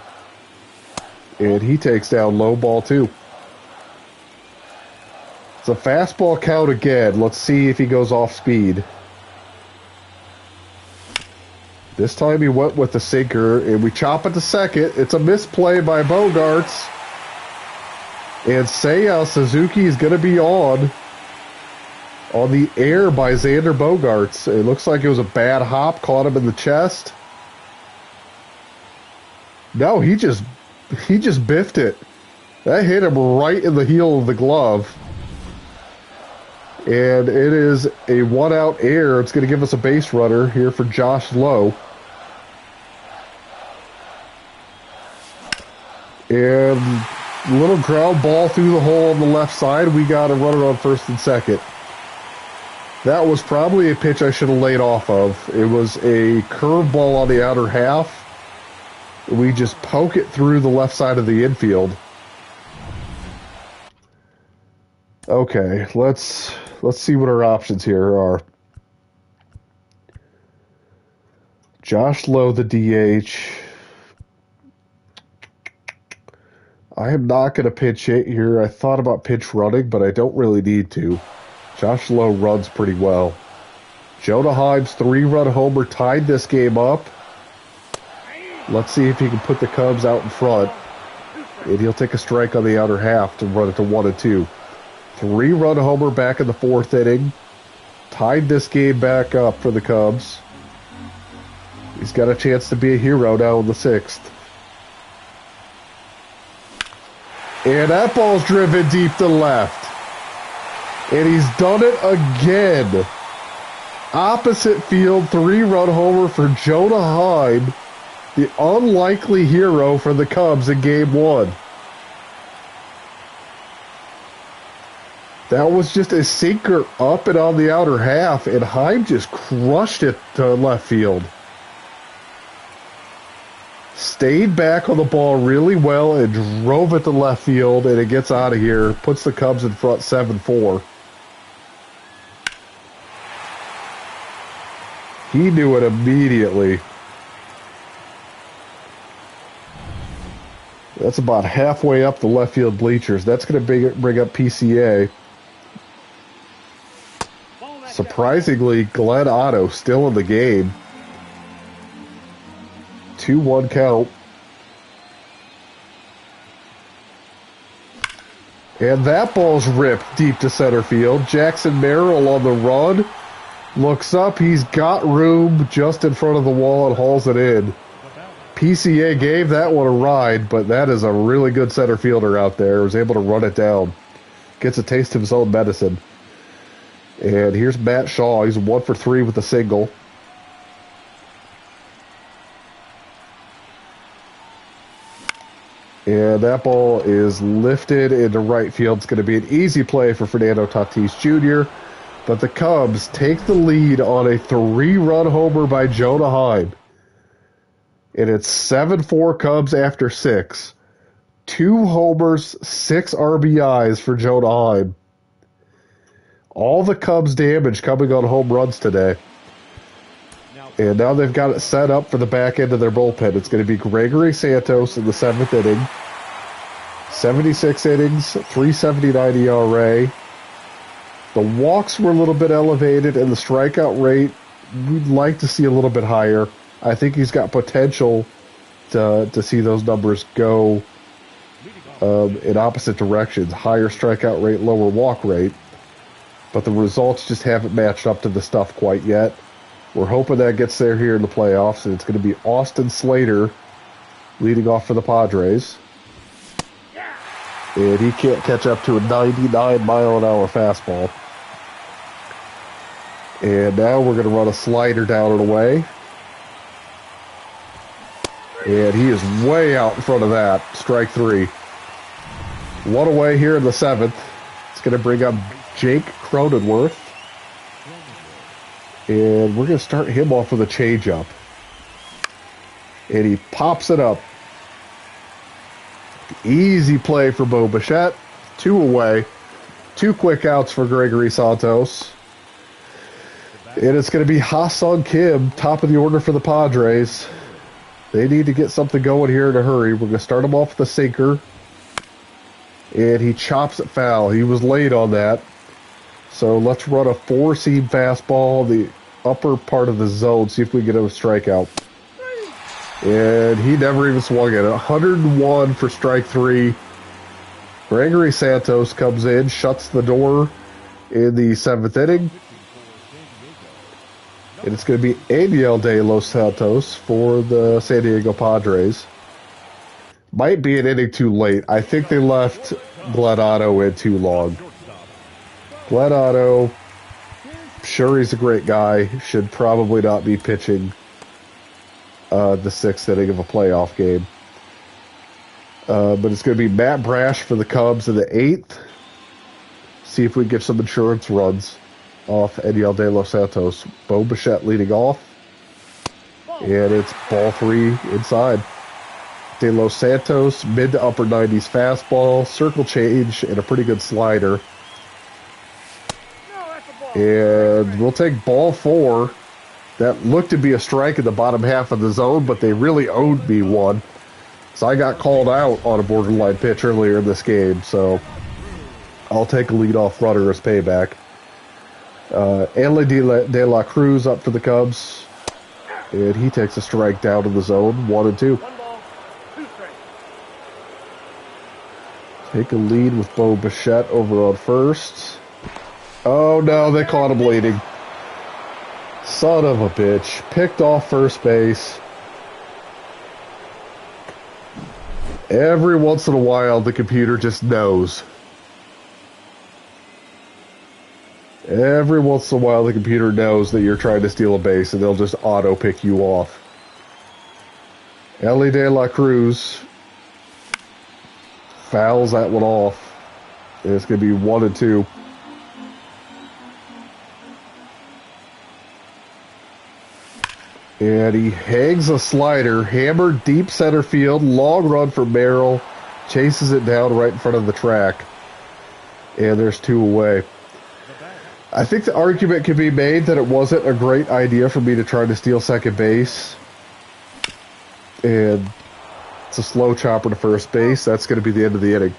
And he takes down low ball 2. It's a fastball count again. Let's see if he goes off speed. This time he went with the sinker, and we chop it to second. It's a misplay by Bogaerts. And Seiya Suzuki is going to be on. on the air by Xander Bogaerts. It looks like it was a bad hop, caught him in the chest. No, he just biffed it. That hit him right in the heel of the glove. And it is a one-out air. It's going to give us a base runner here for Josh Lowe. And little ground ball through the hole on the left side. We got a runner on first and second. That was probably a pitch I should have laid off of. It was a curveball on the outer half. We just poke it through the left side of the infield. Okay, let's see what our options here are. Josh Lowe, the DH. I am not going to pitch it here. I thought about pitch running, but I don't really need to. Josh Lowe runs pretty well. Jonah Heim's 3-run homer tied this game up. Let's see if he can put the Cubs out in front. And he'll take a strike on the outer half to run it to 1-2. 3-run homer back in the 4th inning. Tied this game back up for the Cubs. He's got a chance to be a hero now in the 6th. And that ball's driven deep to left. And he's done it again. Opposite field, 3-run homer for Jonah Heim, the unlikely hero for the Cubs in Game 1. That was just a sinker up and on the outer half, and Heim just crushed it to left field. Stayed back on the ball really well and drove it to left field, and it gets out of here. Puts the Cubs in front 7-4. He knew it immediately. That's about halfway up the left field bleachers. That's going to bring up PCA. Surprisingly, Glenn Otto still in the game. 2-1 count. And that ball's ripped deep to center field. Jackson Merrill on the run. Looks up. He's got room just in front of the wall and hauls it in. PCA gave that one a ride, but that is a really good center fielder out there. Was able to run it down. Gets a taste of his own medicine. And here's Matt Shaw. He's 1 for 3 with a single. And that ball is lifted into right field. It's going to be an easy play for Fernando Tatis Jr., but the Cubs take the lead on a 3-run homer by Jonah Heim. And it's 7-4 Cubs after 6. 2 homers, 6 RBIs for Jonah Heim. All the Cubs damage coming on home runs today. And now they've got it set up for the back end of their bullpen. It's going to be Gregory Santos in the 7th inning. 76 innings, 3.79 ERA. The walks were a little bit elevated, and the strikeout rate, we'd like to see a little bit higher. I think he's got potential to see those numbers go in opposite directions. Higher strikeout rate, lower walk rate. But the results just haven't matched up to the stuff quite yet. We're hoping that gets there here in the playoffs, and it's going to be Austin Slater leading off for the Padres. And he can't catch up to a 99-mile-an-hour fastball. And now we're going to run a slider down and away. And he is way out in front of that. Strike 3. 1 away here in the 7th. It's going to bring up Jake Cronenworth. And we're going to start him off with a changeup. And he pops it up. Easy play for Bo Bichette. 2 away. 2 quick outs for Gregory Santos. And it's going to be Ha-Sung Kim, top of the order for the Padres. They need to get something going here in a hurry. We're going to start him off with a sinker. And he chops it foul. He was late on that. So let's run a 4-seam fastball, the upper part of the zone, see if we can get a strikeout. And he never even swung at it. 101 for strike 3. Gregory Santos comes in, shuts the door, in the 7th inning. And it's going to be Aniel de los Santos for the San Diego Padres. Might be an inning too late. I think they left Glenn Otto in too long. Glenn Otto, sure he's a great guy, should probably not be pitching the 6th inning of a playoff game. But it's going to be Matt Brash for the Cubs in the 8th. See if we can get some insurance runs off Aniel de los Santos. Bo Bichette leading off. And it's ball 3 inside. De los Santos, mid to upper 90s fastball, circle change, and a pretty good slider. And we'll take ball 4. That looked to be a strike in the bottom half of the zone, but they really owed me one. So I got called out on a borderline pitch earlier in this game, so I'll take a leadoff runner as payback. Anley de la Cruz up for the Cubs, and he takes a strike down in the zone, 1-2. Take a lead with Bo Bichette over on first. Oh no, they caught him bleeding. Son of a bitch. Picked off first base. Every once in a while, the computer just knows. Every once in a while, the computer knows that you're trying to steal a base, and they'll just auto-pick you off. Ellie De La Cruz fouls that one off. And it's going to be 1-2. And he hangs a slider, hammered deep center field, long run for Merrill, chases it down right in front of the track. And there's 2 away. I think the argument can be made that it wasn't a great idea for me to try to steal second base. And it's a slow chopper to first base. That's going to be the end of the inning.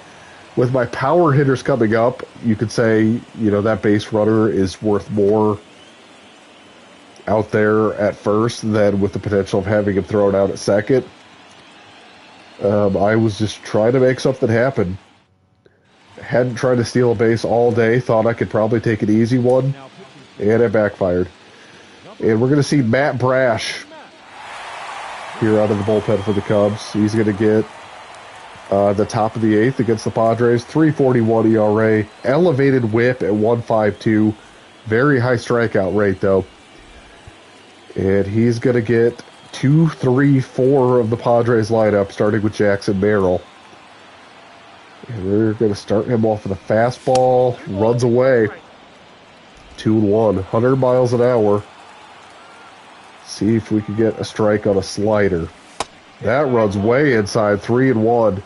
With my power hitters coming up, you could say, you know, that base runner is worth more out there at first than with the potential of having him thrown out at second. I was just trying to make something happen. Hadn't tried to steal a base all day. Thought I could probably take an easy one. And it backfired. And we're going to see Matt Brash here out of the bullpen for the Cubs. He's going to get the top of the 8th against the Padres. 3.41 ERA. Elevated whip at 1.52. Very high strikeout rate, though. And he's going to get 2, 3, 4 of the Padres lineup, starting with Jackson Merrill. And we're going to start him off with a fastball. Runs away. 2-1. 100 miles an hour. See if we can get a strike on a slider. That runs way inside. 3-1.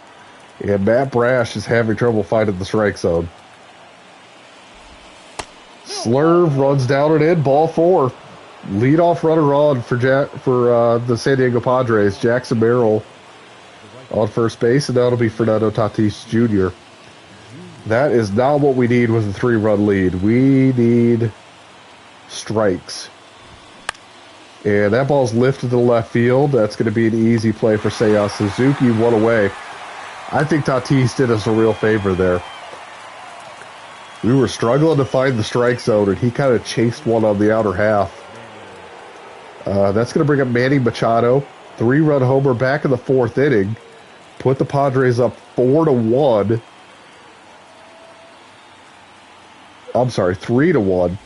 And Matt Brash is having trouble finding the strike zone. Slurve runs down and in. Ball 4. Leadoff runner on for the San Diego Padres. Jackson Merrill on first base, and that'll be Fernando Tatis Jr. That is not what we need with a 3-run lead. We need strikes. And that ball's lifted to the left field. That's going to be an easy play for Seiya Suzuki. 1 away. I think Tatis did us a real favor there. We were struggling to find the strike zone, and he kind of chased one on the outer half. That's going to bring up Manny Machado. 3-run homer back in the 4th inning. Put the Padres up 4-1. I'm sorry, 3-1.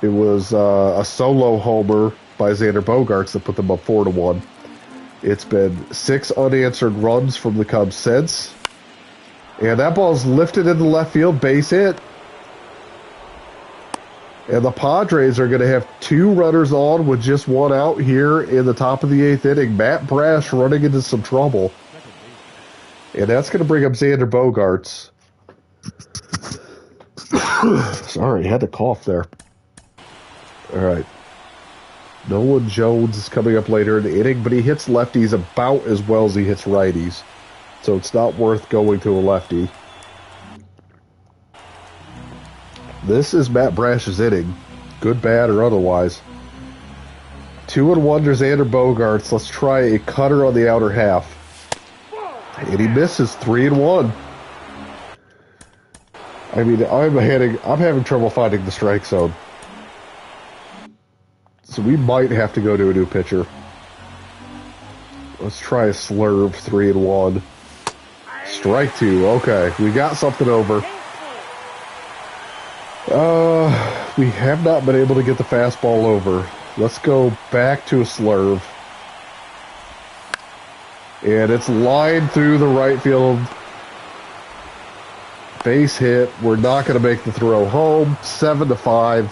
It was a solo homer by Xander Bogaerts that put them up 4-1. It's been 6 unanswered runs from the Cubs since. And that ball's lifted into left field, base hit. And the Padres are going to have 2 runners on with just 1 out here in the top of the 8th inning. Matt Brash running into some trouble. And that's going to bring up Xander Bogaerts. Sorry, had to cough there. All right. Nolan Jones is coming up later in the inning, but he hits lefties about as well as he hits righties. So it's not worth going to a lefty. This is Matt Brash's inning. Good, bad, or otherwise. 2-1 to Xander Bogaerts. Let's try a cutter on the outer half. And he misses. 3-1. I mean, I'm having trouble finding the strike zone. So we might have to go to a new pitcher. Let's try a slurve 3-1. Strike 2. Okay, we got something over. We have not been able to get the fastball over. Let's go back to a slurve. And it's lined through the right field. Base hit. We're not going to make the throw home. 7-5.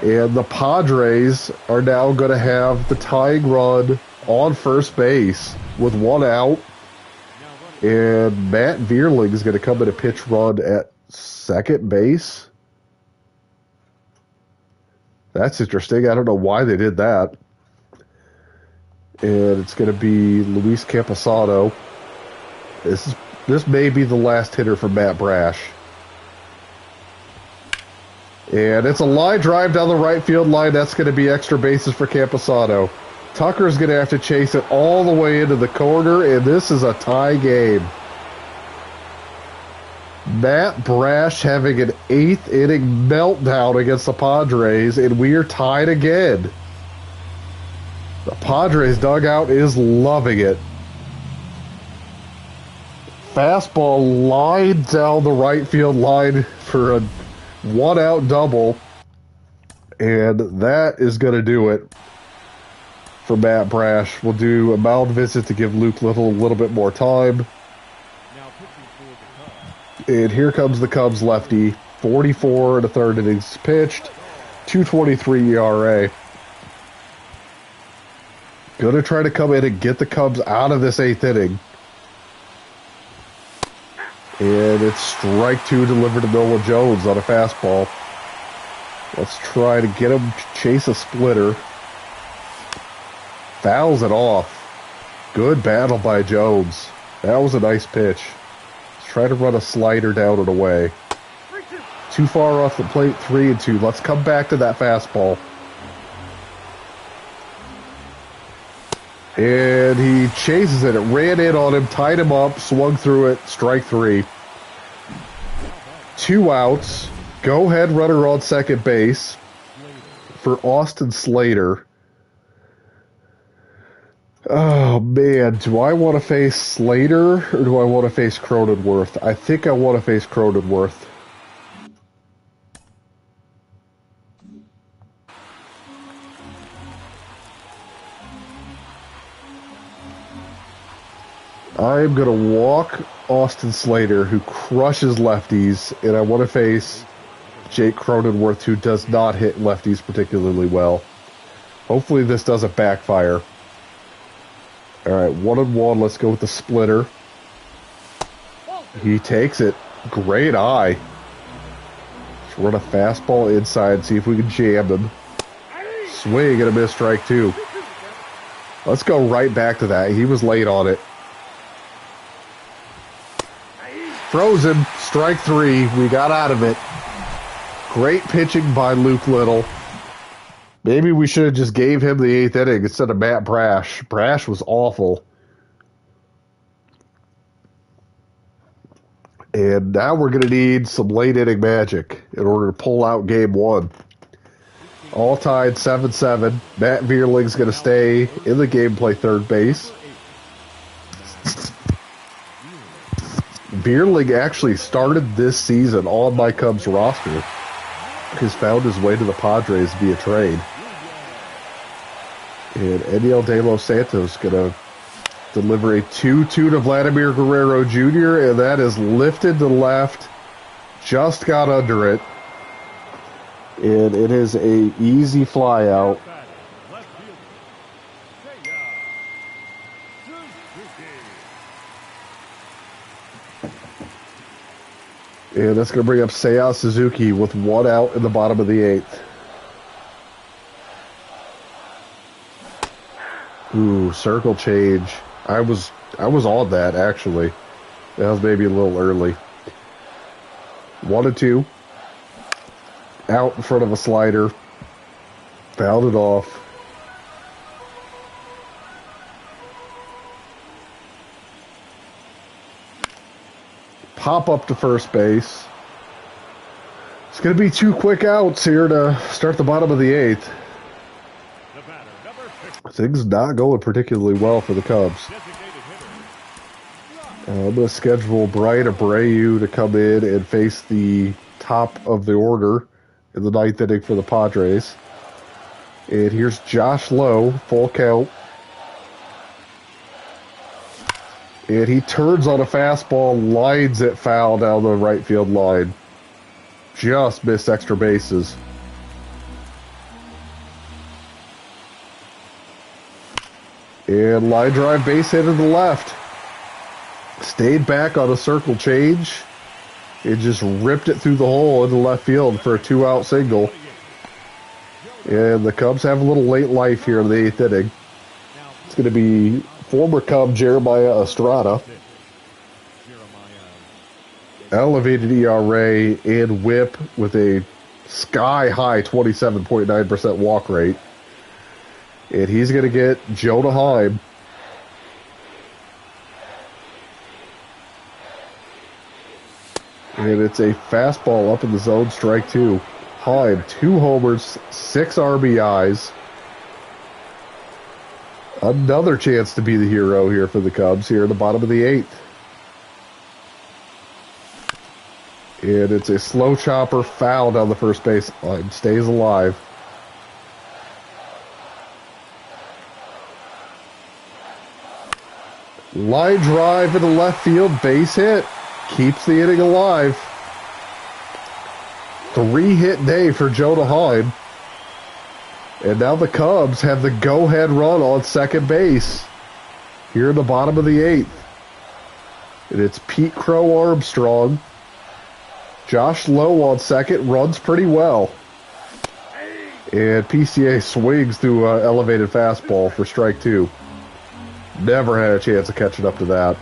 And the Padres are now going to have the tying run on first base with 1 out. And Matt Vierling is going to come in a pitch run at second base. That's interesting. I don't know why they did that. And it's going to be Luis Camposano. This may be the last hitter for Matt Brash. And it's a line drive down the right field line. That's going to be extra bases for Camposano. Tucker's going to have to chase it all the way into the corner, and this is a tie game. Matt Brash having an 8th inning meltdown against the Padres, and we are tied again. The Padres dugout is loving it. Fastball lined down the right field line for a 1-out double, and that is going to do it for Matt Brash. We'll do a mound visit to give Luke Little a little bit more time. And here comes the Cubs lefty. 44 1/3 innings pitched. 2.23 ERA. Going to try to come in and get the Cubs out of this 8th inning. And it's strike 2 delivered to Noah Jones on a fastball. Let's try to get him to chase a splitter. Fouls it off. Good battle by Jones. That was a nice pitch. Let's try to run a slider down and away. Too far off the plate, 3-2. Let's come back to that fastball. And he chases it. It ran in on him, tied him up, swung through it, strike 3. 2 outs. Go-ahead runner on second base for Austin Slater. Oh, man. Do I want to face Slater or do I want to face Cronenworth? I think I want to face Cronenworth. I'm going to walk Austin Slater, who crushes lefties, and I want to face Jake Cronenworth, who does not hit lefties particularly well. Hopefully this doesn't backfire. All right, 1-1. Let's go with the splitter. He takes it. Great eye. Let's run a fastball inside, see if we can jam him. Swing and a miss, strike 2. Let's go right back to that. He was late on it. Throws him. Strike 3. We got out of it. Great pitching by Luke Little. Maybe we should have just gave him the 8th inning instead of Matt Brash. Brash was awful. And now we're going to need some late inning magic in order to pull out game 1. All tied 7-7. Matt Vierling's going to stay in the game, play third base. Vierling actually started this season on my Cubs roster. He's found his way to the Padres via trade. And Enyel De Los Santos going to deliver a 2-2 to Vladimir Guerrero Jr., and that is lifted to left. Just got under it. And it is a easy fly out. And that's going to bring up Seiya Suzuki with 1 out in the bottom of the 8th. Ooh, circle change. I was on that, actually. That was maybe a little early. 1-2. Out in front of a slider. Fouled it off. pop up to first base. It's going to be 2 quick outs here to start the bottom of the 8th. Things not going particularly well for the Cubs. I'm going to schedule Brian Abreu to come in and face the top of the order in the 9th inning for the Padres. And here's Josh Lowe, full count. And he turns on a fastball, lines it foul down the right field line. Just missed extra bases. And line drive base hit to the left. Stayed back on a circle change. It just ripped it through the hole into left field for a 2-out single. And the Cubs have a little late life here in the 8th inning. It's going to be former Cub Jeremiah Estrada. Elevated ERA and whip with a sky-high 27.9% walk rate. And he's going to get Jonah Heim. And it's a fastball up in the zone, strike 2. Heim, 2 homers, 6 RBIs. Another chance to be the hero here for the Cubs here at the bottom of the 8th. And it's a slow chopper foul down the first base line. Stays alive. Line drive into left field, base hit. Keeps the inning alive. 3-hit day for Jonah Heim. And now the Cubs have the go-ahead run on second base here in the bottom of the 8th. And it's Pete Crow Armstrong. Josh Lowe on second, runs pretty well. And PCA swings through an elevated fastball for strike 2. Never had a chance of catching up to that.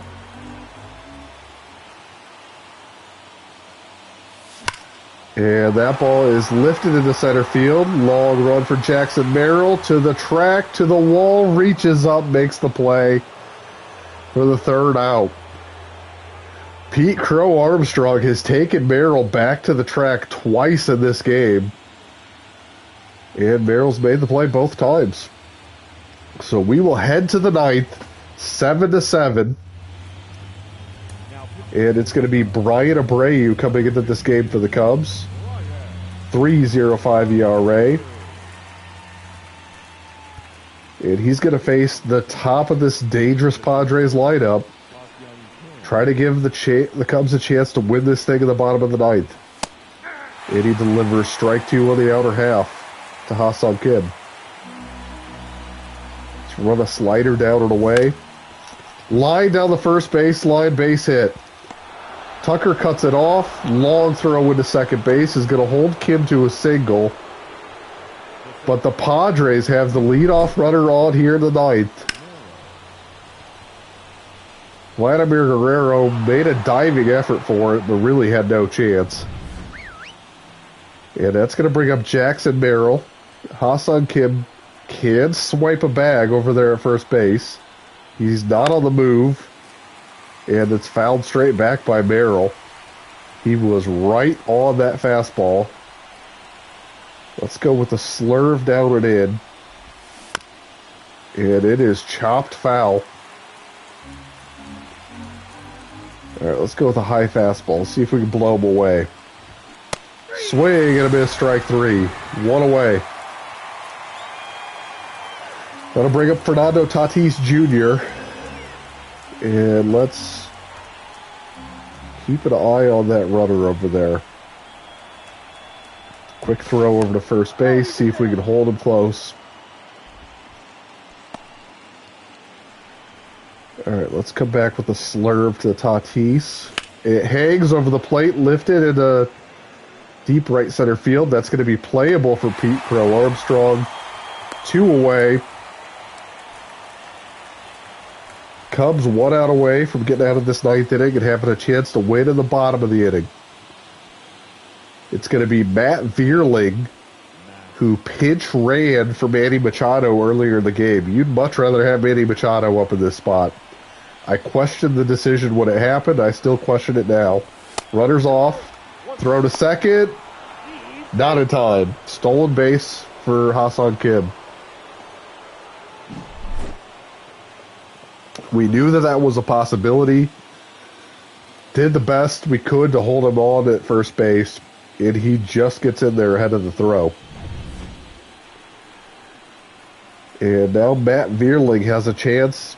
And that ball is lifted into center field. Long run for Jackson Merrill to the track, to the wall, reaches up, makes the play for the 3rd out. Pete Crow Armstrong has taken Merrill back to the track twice in this game. And Merrill's made the play both times. So we will head to the 9th, 7-7. And it's going to be Brian Abreu coming into this game for the Cubs. 3.05 ERA. And he's going to face the top of this dangerous Padres lineup. Try to give the Cubs a chance to win this thing in the bottom of the 9th. And he delivers strike 2 on the outer half to Ha-Seong Kim. Let's run a slider down and away. Line down the first base line, base hit. Tucker cuts it off. Long throw into second base is going to hold Kim to a single. But the Padres have the leadoff runner on here in the 9th. Vladimir Guerrero made a diving effort for it, but really had no chance. And that's going to bring up Jackson Merrill. Ha-Seong Kim can swipe a bag over there at first base. He's not on the move. And it's fouled straight back by Merrill. He was right on that fastball. Let's go with the slurve down and in. And it is chopped foul. All right, let's go with a high fastball. See if we can blow him away. Swing and a miss, strike 3. 1 away. That'll bring up Fernando Tatis Jr. And let's keep an eye on that runner over there. Quick throw over to first base. See if we can hold him close. All right, let's come back with a slurve to Tatis. It hangs over the plate, lifted into deep right center field. That's going to be playable for Pete Crow Armstrong. 2 away. Cubs 1 out away from getting out of this 9th inning and having a chance to win in the bottom of the inning. It's going to be Matt Vierling, who pinch ran for Manny Machado earlier in the game. You'd much rather have Manny Machado up in this spot. I questioned the decision when it happened. I still question it now. Runner's off. Throw to second. Not in time. Stolen base for Hassan Kim. We knew that that was a possibility. Did the best we could to hold him on at first base, and he just gets in there ahead of the throw. And now Matt Vierling has a chance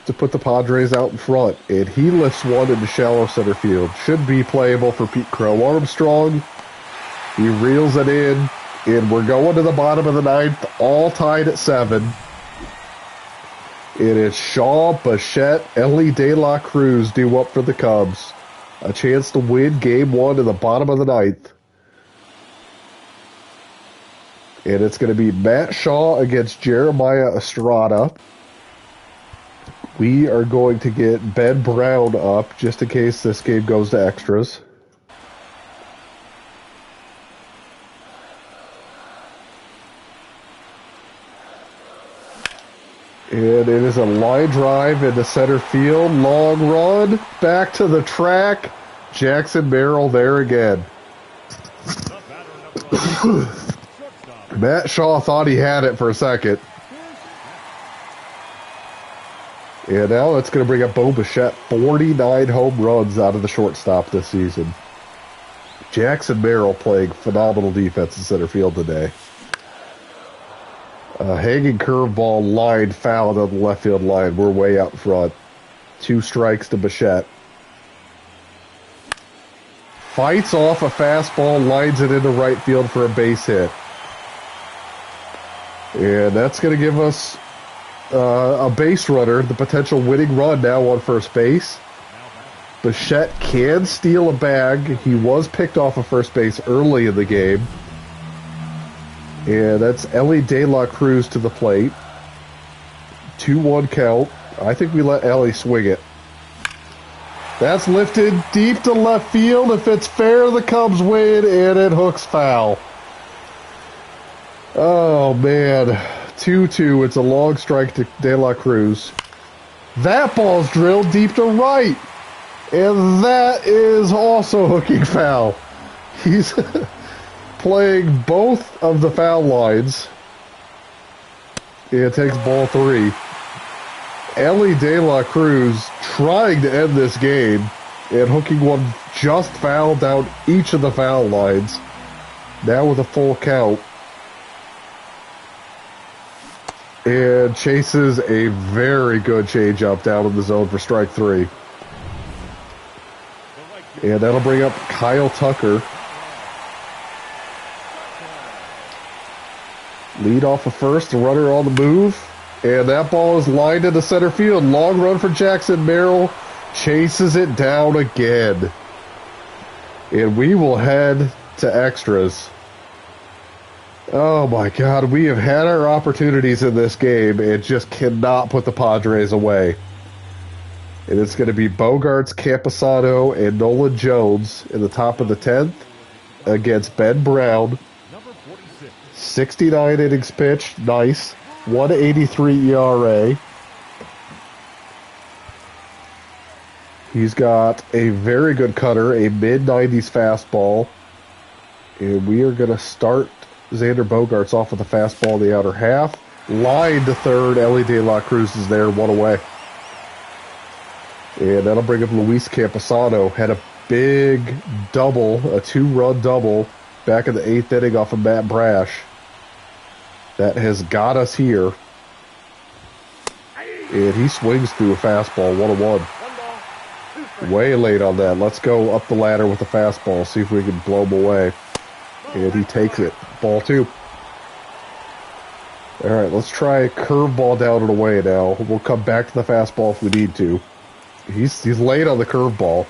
to put the Padres out in front, and he lifts one into shallow center field. Should be playable for Pete Crow Armstrong. He reels it in, and we're going to the bottom of the ninth, all tied at 7. It is Shaw, Bichette, Ellie De La Cruz due up for the Cubs. A chance to win game 1 in the bottom of the ninth. And it's going to be Matt Shaw against Jeremiah Estrada. We are going to get Ben Brown up just in case this game goes to extras. And it is a line drive into center field. Long run. Back to the track. Jackson Merrill there again. Matt Shaw thought he had it for a second. And now it's going to bring up Bo Bichette. 49 home runs out of the shortstop this season. Jackson Merrill playing phenomenal defense in center field today. Hanging curveball line fouled on the left field line. We're way out front. 2 strikes to Bichette. Fights off a fastball, lines it into right field for a base hit. And that's going to give us a base runner, the potential winning run now on first base. Bichette can steal a bag. He was picked off of first base early in the game. And that's Ellie De La Cruz to the plate. 2-1 count. I think we let Ellie swing it. That's lifted deep to left field. If it's fair, the Cubs win, and it hooks foul. Oh, man. 2-2. It's a long strike to De La Cruz. That ball's drilled deep to right. And that is also hooking foul. He's playing both of the foul lines. It takes ball 3. Ellie De La Cruz trying to end this game and hooking one just foul down each of the foul lines. Now with a full count. And chases a very good changeup down in the zone for strike 3. And that'll bring up Kyle Tucker. Lead off of first, the runner on the move. And that ball is lined into center field. Long run for Jackson Merrill. Chases it down again. And we will head to extras. Oh my God, we have had our opportunities in this game and just cannot put the Padres away. And it's going to be Bogarts, Camposano, and Nolan Jones in the top of the 10th against Ben Brown. 69 innings pitched, nice. 1.83 ERA. He's got a very good cutter, a mid-90s fastball. And we are going to start Xander Bogarts off with a fastball in the outer half. Line to third. Ellie De La Cruz is there, 1 away. And that'll bring up Luis Camposano. Had a big double, a 2-run double, back in the 8th inning off of Matt Brash. That has got us here. And he swings through a fastball, 1-1. Way late on that. Let's go up the ladder with the fastball, see if we can blow him away. And he takes it. Ball 2. All right, let's try a curveball down and away now. We'll come back to the fastball if we need to. He's late on the curveball.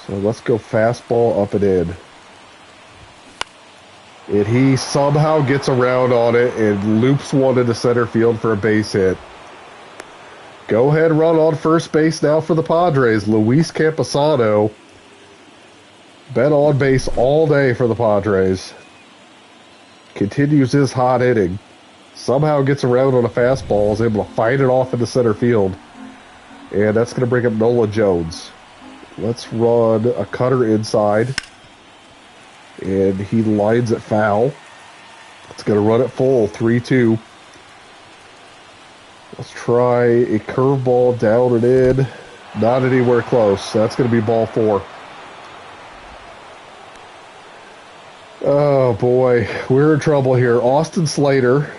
So let's go fastball up and in. And he somehow gets around on it and loops one into center field for a base hit. Go ahead run on first base now for the Padres. Luis Camposano. Been on base all day for the Padres. Continues his hot inning. Somehow gets around on a fastball, is able to fight it off into center field. And that's going to bring up Nola Jones. Let's run a cutter inside. And he lines it foul. It's going to run it full, 3-2. Let's try a curveball down and in. Not anywhere close. That's going to be ball 4. Oh, boy. We're in trouble here. Austin Slater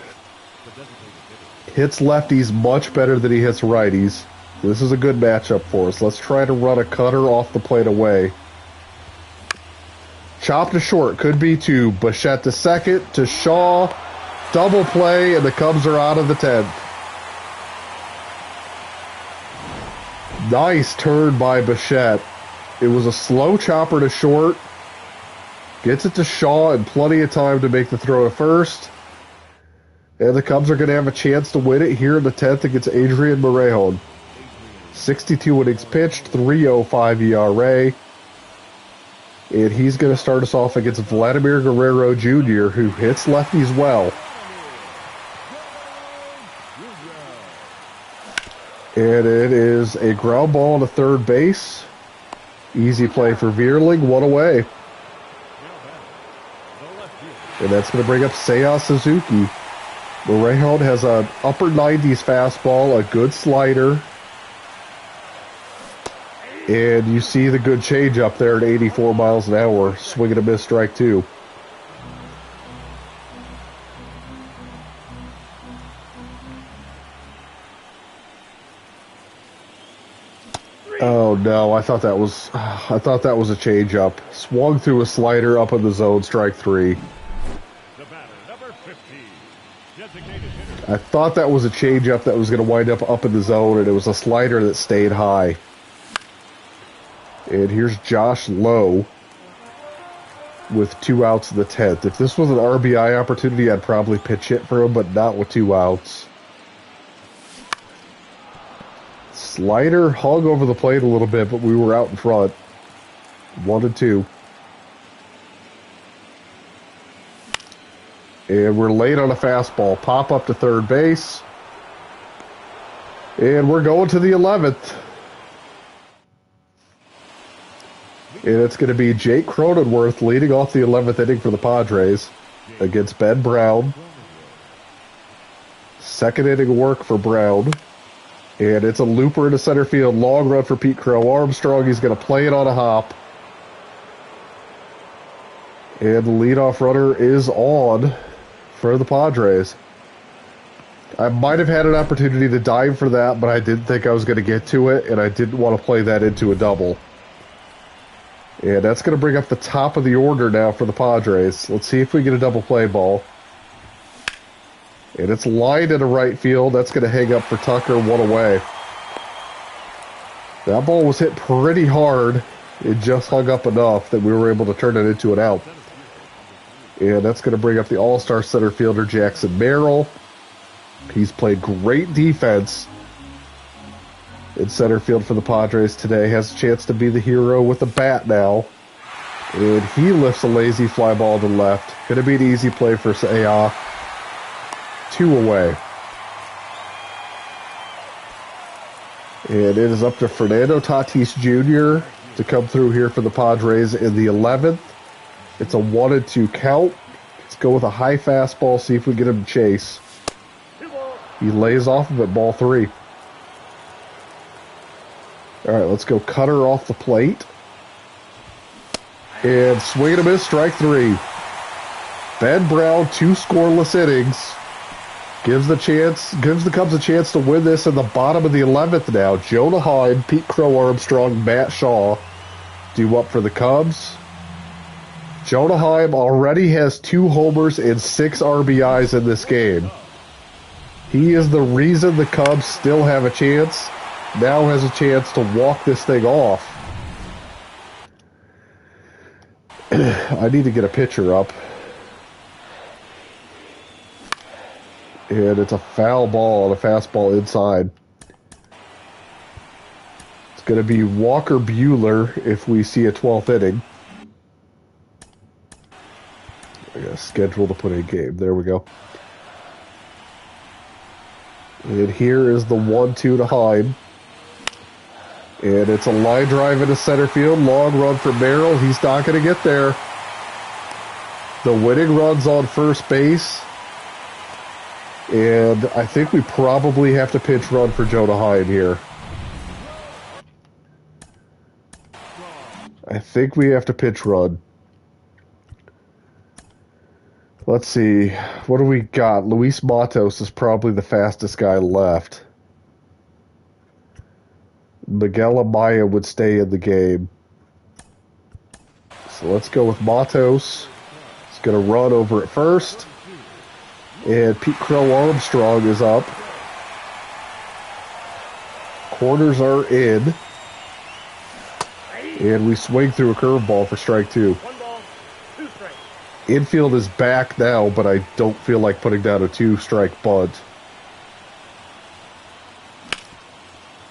hits lefties much better than he hits righties. This is a good matchup for us. Let's try to run a cutter off the plate away. Chop to short. Could be to Bichette to second, to Shaw. Double play, and the Cubs are out of the 10th. Nice turn by Bichette. It was a slow chopper to short. Gets it to Shaw and plenty of time to make the throw to first. And the Cubs are going to have a chance to win it here in the 10th against Adrian Morejon. 62 innings pitched, 3.05 ERA. And he's going to start us off against Vladimir Guerrero Jr., who hits lefties well. And it is a ground ball to third base. Easy play for Vierling, one away. And that's going to bring up Seiya Suzuki. Morejon has an upper 90s fastball, a good slider. And you see the good change up there at 84 miles an hour. Swing and a miss, strike 2. Oh no, I thought that was a change up. Swung through a slider up in the zone, strike 3. The batter, number 15, designated hitter. I thought that was a change up that was going to wind up in the zone, and it was a slider that stayed high. And here's Josh Lowe with 2 outs in the 10th. If this was an RBI opportunity, I'd probably pitch hit for him, but not with 2 outs. Slider hung over the plate a little bit, but we were out in front. 1-2. And we're late on a fastball. Pop up to third base. And we're going to the 11th. And it's going to be Jake Cronenworth leading off the 11th inning for the Padres against Ben Brown. Second inning work for Brown. And it's a looper into center field. Long run for Pete Crow Armstrong. He's going to play it on a hop. And the leadoff runner is on for the Padres. I might have had an opportunity to dive for that, but I didn't think I was going to get to it, and I didn't want to play that into a double. And that's going to bring up the top of the order now for the Padres. Let's see if we get a double play ball. And it's lined into right field. That's going to hang up for Tucker, 1 away. That ball was hit pretty hard. It just hung up enough that we were able to turn it into an out. And that's going to bring up the all-star center fielder, Jackson Merrill. He's played great defense in center field for the Padres today. Has a chance to be the hero with the bat now. And he lifts a lazy fly ball to the left. Going to be an easy play for Seiya. 2 away. And it is up to Fernando Tatis Jr. to come through here for the Padres in the 11th. It's a 1-2 count. Let's go with a high fastball, see if we get him to chase. He lays off of it, ball 3. All right, let's go cutter off the plate. And swing and a miss, strike 3. Ben Brown, 2 scoreless innings. Gives the Cubs a chance to win this in the bottom of the 11th now. Jonah Heim, Pete Crow Armstrong, Matt Shaw due up for the Cubs. Jonah Heim already has 2 homers and 6 RBIs in this game. He is the reason the Cubs still have a chance. Now has a chance to walk this thing off. I need to get a pitcher up. And it's a foul ball and a fastball inside. It's going to be Walker Buehler if we see a 12th inning. I got a schedule to put in game. There we go. And here is the 1-2 to Heim. And it's a line drive into center field. Long run for Merrill. He's not going to get there. The winning run's on first base. And I think we probably have to pitch run for Jonah Heim here. I think we have to pitch run. Let's see. What do we got? Luis Matos is probably the fastest guy left. Miguel Amaya would stay in the game. So let's go with Matos. He's going to run over at first. And Pete Crow Armstrong is up. Corners are in. And we swing through a curveball for strike 2. Infield is back now, but I don't feel like putting down a 2-strike bunt.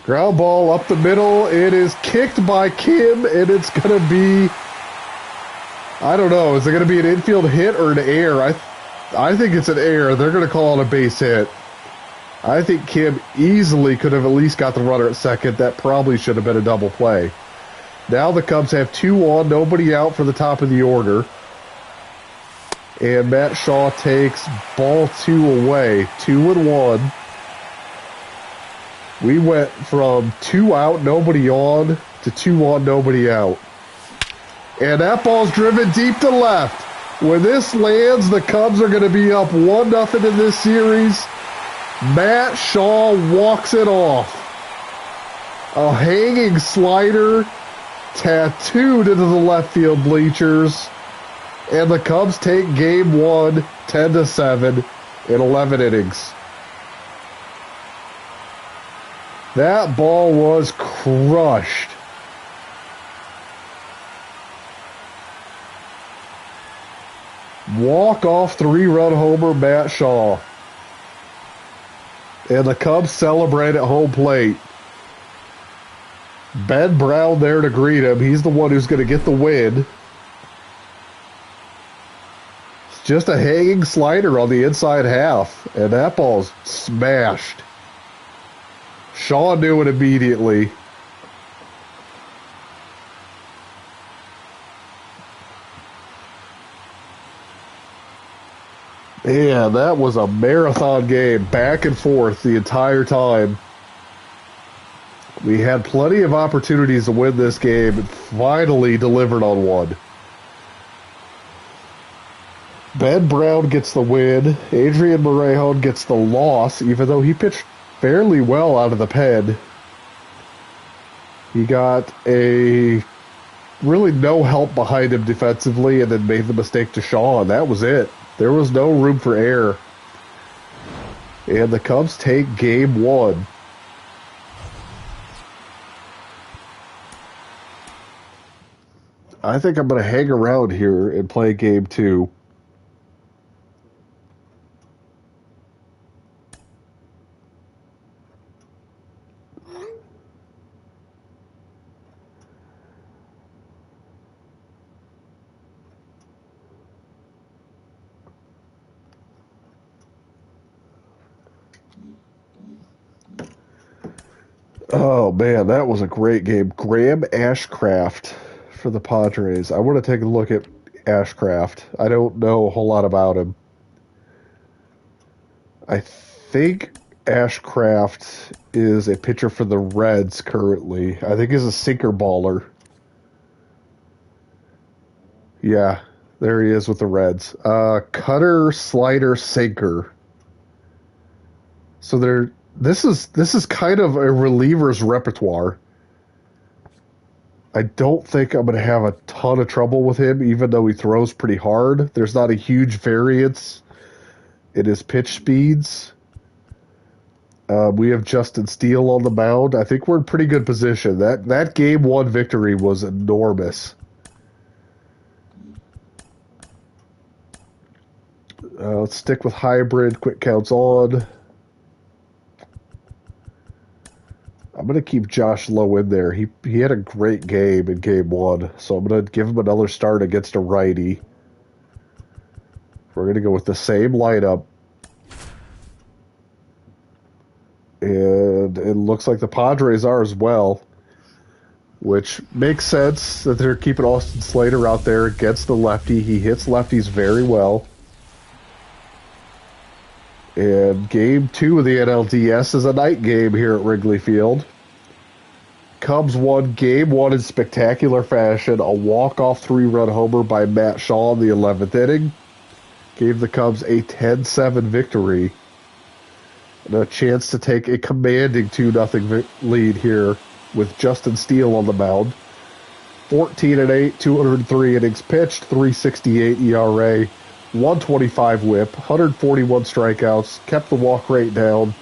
Ground ball up the middle. It is kicked by Kim, and it's going to be... I don't know. Is it going to be an infield hit or an error? I think it's an error. They're going to call it a base hit. I think Kim easily could have at least got the runner at second. That probably should have been a double play. Now the Cubs have 2 on, nobody out for the top of the order. And Matt Shaw takes ball 2 away, 2-1. We went from 2 out, nobody on, to 2 on, nobody out. And that ball's driven deep to left. When this lands, the Cubs are going to be up 1-0 in this series. Matt Shaw walks it off. A hanging slider tattooed into the left field bleachers. And the Cubs take game 1, 10-7 in 11 innings. That ball was crushed. Walk-off 3-run homer, Matt Shaw. And the Cubs celebrate at home plate. Ben Brown there to greet him. He's the one who's going to get the win. It's just a hanging slider on the inside half. And that ball's smashed. Shaw knew it immediately. Yeah, that was a marathon game, back and forth the entire time. We had plenty of opportunities to win this game and finally delivered on one. Ben Brown gets the win. Adrian Morejon gets the loss, even though he pitched fairly well out of the pen. He got a really no help behind him defensively and then made the mistake to Shaw, and that was it. There was no room for error. And the Cubs take game 1. I think I'm going to hang around here and play game 2. Oh, man, that was a great game. Graham Ashcraft for the Padres. I want to take a look at Ashcraft. I don't know a whole lot about him. I think Ashcraft is a pitcher for the Reds currently. I think he's a sinker baller. Yeah, there he is with the Reds. Cutter, slider, sinker. So this is kind of a reliever's repertoire. I don't think I'm going to have a ton of trouble with him, even though he throws pretty hard. There's not a huge variance in his pitch speeds. We have Justin Steele on the mound. I think we're in pretty good position. That game 1 victory was enormous. Let's stick with hybrid. Quick counts on. I'm going to keep Josh Lowe in there. He had a great game in game 1, so I'm going to give him another start against a righty. We're going to go with the same lineup. And it looks like the Padres are as well, which makes sense that they're keeping Austin Slater out there against the lefty. He hits lefties very well. And game 2 of the NLDS is a night game here at Wrigley Field. Cubs won game 1 in spectacular fashion. A walk-off 3-run homer by Matt Shaw in the 11th inning gave the Cubs a 10-7 victory and a chance to take a commanding 2-0 lead here with Justin Steele on the mound. 14-8, 203 innings pitched, 3.68 ERA. 125 whip, 141 strikeouts, kept the walk rate down,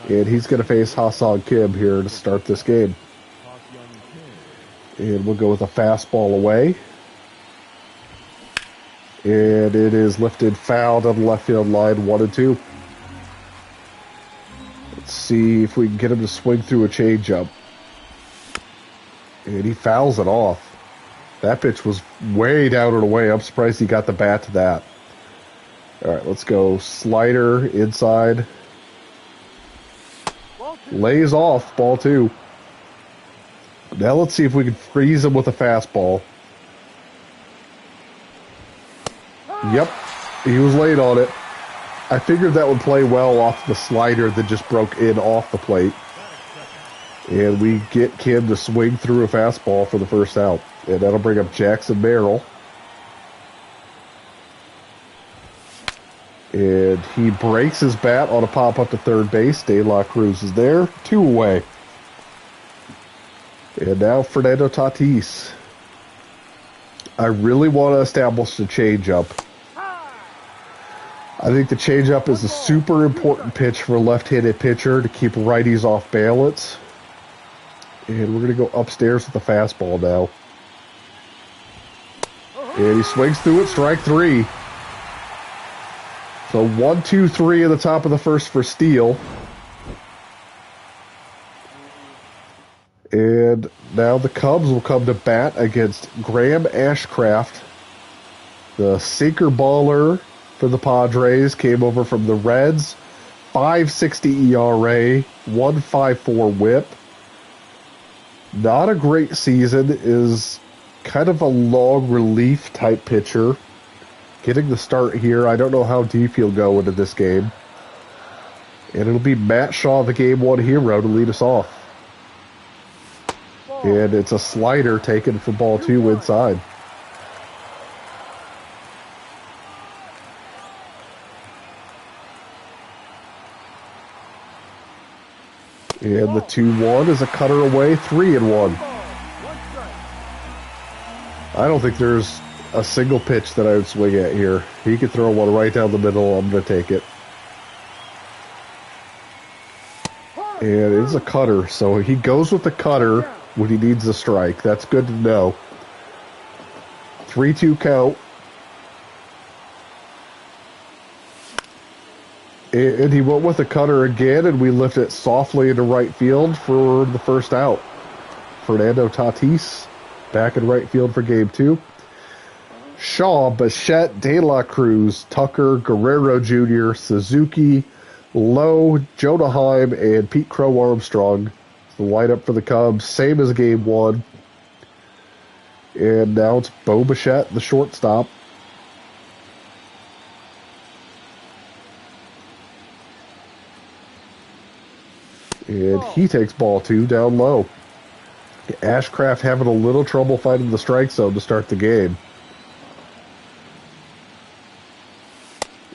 and he's going to face Ha-Seong Kim here to start this game. And we'll go with a fastball away. And it is lifted foul on the left field line, 1-2. Let's see if we can get him to swing through a changeup. And he fouls it off. That pitch was way down and away. I'm surprised he got the bat to that. All right, let's go. Slider inside. Lays off, ball 2. Now let's see if we can freeze him with a fastball. Yep, he was late on it. I figured that would play well off the slider that just broke in off the plate. And we get Kim to swing through a fastball for the first out. And that'll bring up Jackson Merrill. And he breaks his bat on a pop-up to third base. De La Cruz is there. 2 away. And now Fernando Tatis. I really want to establish the changeup. I think the changeup is a super important pitch for a left-handed pitcher to keep righties off balance. And we're going to go upstairs with the fastball now. And he swings through it, strike 3. So 1, 2, 3 at the top of the first for Steele. And now the Cubs will come to bat against Graham Ashcraft. The sinker baller for the Padres came over from the Reds. 5.60 ERA, 1.54 whip. Not a great season, is kind of a long relief type pitcher. Getting the start here. I don't know how deep he'll go into this game. And it'll be Matt Shaw, the game 1 hero, to lead us off. And it's a slider taken for ball 2 inside. And the 2-1 is a cutter away, 3-1. I don't think there's a single pitch that I would swing at here. He could throw one right down the middle. I'm going to take it. And it's a cutter, so he goes with the cutter when he needs a strike. That's good to know. 3-2 count. And he went with the cutter again, and we lift it softly into right field for the first out. Fernando Tatis back in right field for game 2. Shaw, Bichette, De La Cruz, Tucker, Guerrero Jr., Suzuki, Lowe, Jonah Heim, and Pete Crow Armstrong. The lineup for the Cubs, same as game 1. And now it's Bo Bichette, the shortstop. And he takes ball 2 down low. Ashcraft having a little trouble finding the strike zone to start the game.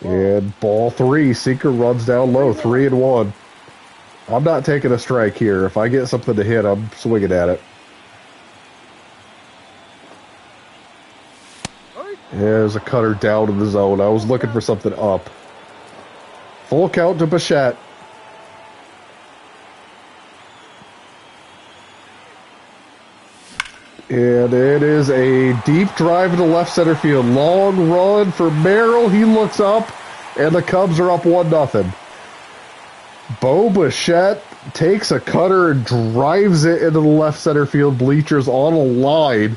And ball 3, sinker runs down low, 3-1. I'm not taking a strike here. If I get something to hit, I'm swinging at it. There's a cutter down in the zone. I was looking for something up. Full count to Bichette. And it is a deep drive into left center field. Long run for Merrill. He looks up, and the Cubs are up 1-0. Bo Bichette takes a cutter and drives it into the left center field bleachers on a line.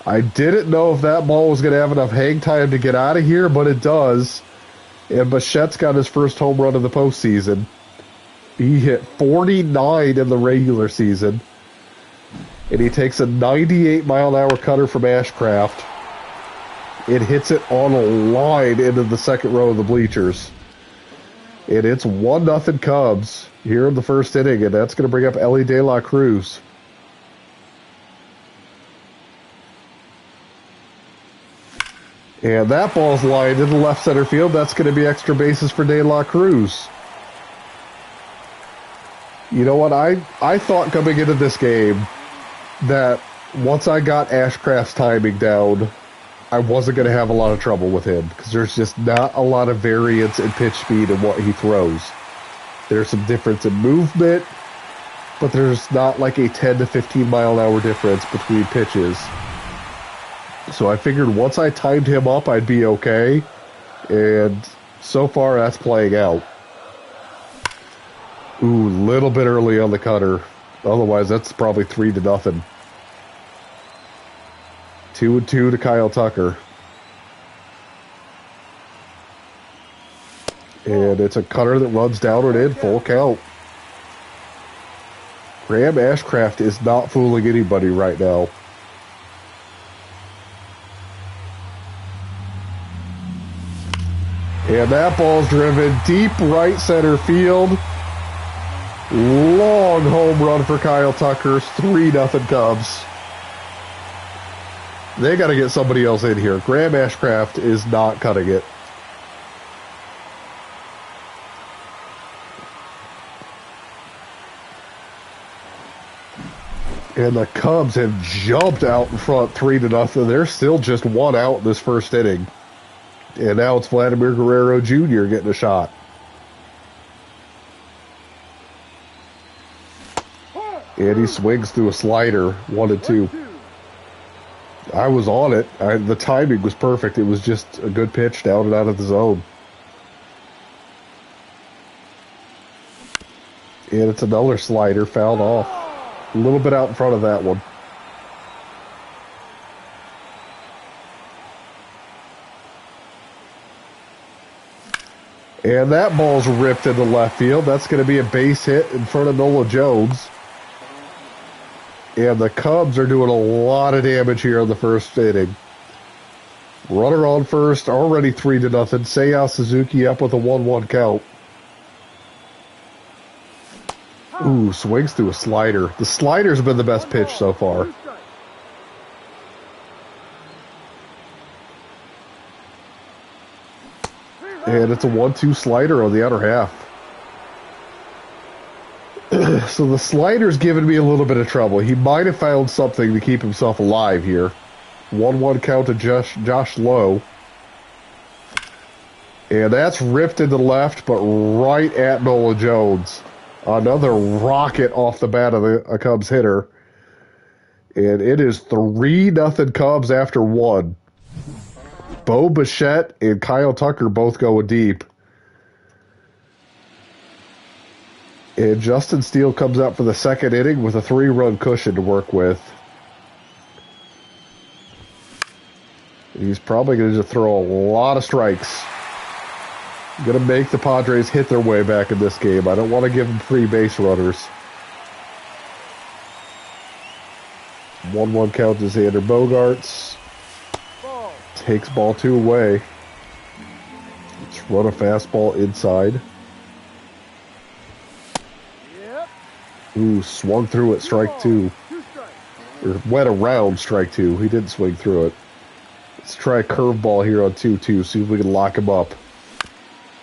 I didn't know if that ball was going to have enough hang time to get out of here, but it does. And Bichette's got his first home run of the postseason. He hit 49 in the regular season. And he takes a 98-mile-an-hour cutter from Ashcraft. It hits it on a line into the second row of the bleachers. And it's 1-0 Cubs here in the first inning, and that's going to bring up Ellie De La Cruz. And that ball's lined in the left center field. That's going to be extra bases for De La Cruz. You know what? I thought coming into this game that once I got Ashcraft's timing down, I wasn't going to have a lot of trouble with him because there's just not a lot of variance in pitch speed in what he throws. There's some difference in movement, but there's not like a 10 to 15 mile an hour difference between pitches. So I figured once I timed him up, I'd be okay. And so far, that's playing out. Ooh, little bit early on the cutter. Otherwise, that's probably 3-0. 2-2 to Kyle Tucker. And it's a cutter that runs down and in, full count. Graham Ashcraft is not fooling anybody right now. And that ball's driven deep right center field. Long home run for Kyle Tucker. 3-0 Cubs. They got to get somebody else in here. Graham Ashcraft is not cutting it. And the Cubs have jumped out in front 3-0. They're still just 1 out in this first inning. And now it's Vladimir Guerrero Jr. getting a shot. And he swings through a slider, 1-2. I was on it. The timing was perfect. It was just a good pitch down and out of the zone. And it's another slider fouled off. A little bit out in front of that one. And that ball's ripped into left field. That's going to be a base hit in front of Nola Jones. And the Cubs are doing a lot of damage here in the first inning. Runner on first, already 3-0. Seiya Suzuki up with a 1-1 count. Ooh, swings through a slider. The slider's been the best pitch so far. And it's a 1-2 slider on the outer half. So the slider's giving me a little bit of trouble. He might have found something to keep himself alive here. 1-1 count to Josh Lowe. And that's ripped into left, but right at Nola Jones. Another rocket off the bat of a Cubs hitter. And it is 3-0 Cubs after 1. Bo Bichette and Kyle Tucker both going deep. And Justin Steele comes out for the second inning with a 3-run cushion to work with. He's probably going to just throw a lot of strikes. Going to make the Padres hit their way back in this game. I don't want to give them free base runners. 1-1 count to Xander Bogaerts. Takes ball 2 away. Let's run a fastball inside. Ooh, swung through it, strike 2. Or went around strike 2. He didn't swing through it. Let's try a curveball here on 2-2, see if we can lock him up.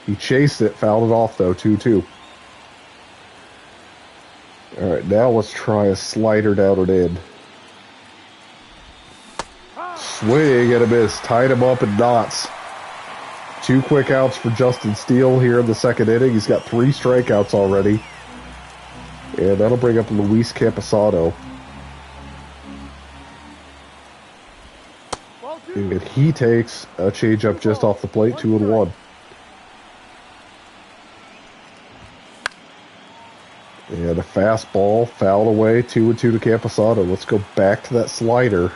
He chased it, fouled it off though, 2-2. Alright, now let's try a slider down and in. Swing and a miss, tied him up in knots. 2 quick outs for Justin Steele here in the second inning. He's got 3 strikeouts already. And that'll bring up Luis Camposano. And he takes a changeup just off the plate, 2-1. And a fastball fouled away, 2-2 to Camposano. Let's go back to that slider.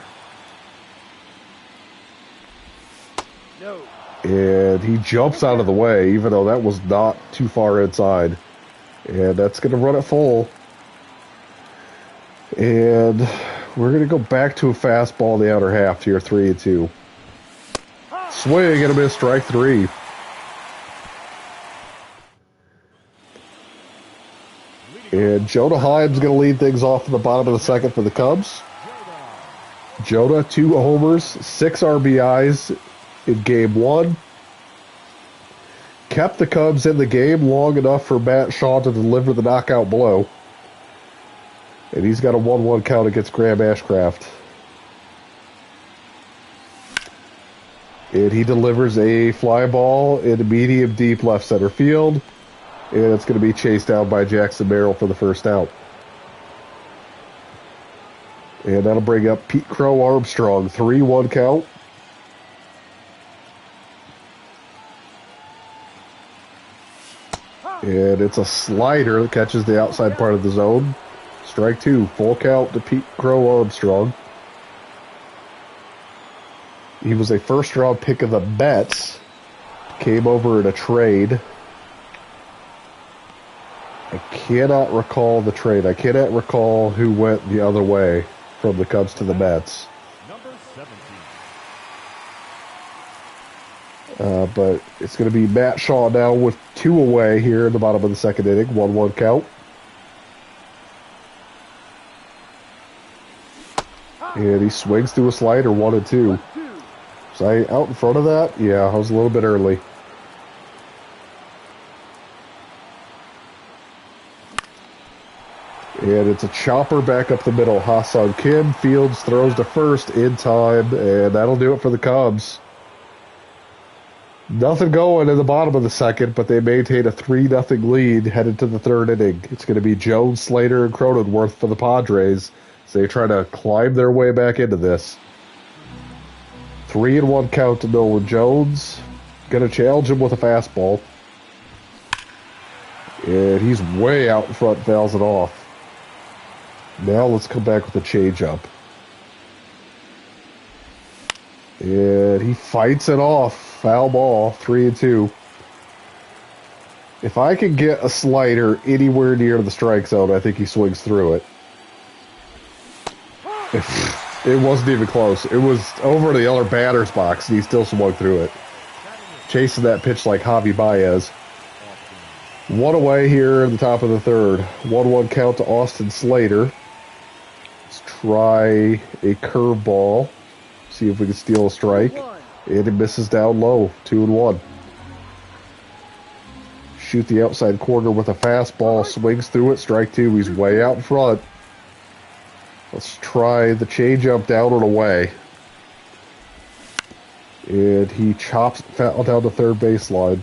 And he jumps out of the way, even though that was not too far inside. And that's going to run it full. And we're going to go back to a fastball in the outer half here, 3-2. Swing and a miss, strike 3. And Jonah Heim's going to lead things off in the bottom of the second for the Cubs. Jonah, 2 homers, 6 RBIs in game 1. Kept the Cubs in the game long enough for Matt Shaw to deliver the knockout blow. And he's got a 1-1 count against Graham Ashcraft. And he delivers a fly ball in medium deep left center field. And it's going to be chased down by Jackson Merrill for the first out. And that'll bring up Pete Crow Armstrong, 3-1 count. And it's a slider that catches the outside part of the zone. Strike 2, full count to Pete Crow Armstrong. He was a first-round pick of the Mets. Came over in a trade. I cannot recall the trade. I cannot recall who went the other way from the Cubs to the Mets. Number 17. But it's going to be Matt Shaw now with 2 away here in the bottom of the second inning. 1-1 count. And he swings through a slider, 1-2. Was I out in front of that? Yeah, I was a little bit early. And it's a chopper back up the middle. Ha-Seong Kim fields, throws to first in time, and that'll do it for the Cubs. Nothing going in the bottom of the second, but they maintain a 3-0 lead headed to the third inning. It's going to be Jones, Slater, and Cronenworth for the Padres as they try to climb their way back into this. 3-1 count to Nolan Jones. Going to challenge him with a fastball. And he's way out in front, fouls it off. Now let's come back with a changeup. And he fights it off. Foul ball, 3-2. If I can get a slider anywhere near the strike zone, I think he swings through it. It wasn't even close. It was over the other batter's box, and he still swung through it. Chasing that pitch like Javi Baez. 1 away here in the top of the third. 1-1 count to Austin Slater. Let's try a curveball. See if we can steal a strike. And it misses down low. 2-1. Shoot the outside corner with a fastball. Swings through it. Strike 2. He's way out in front. Let's try the changeup down and away. And he chops foul down the third baseline.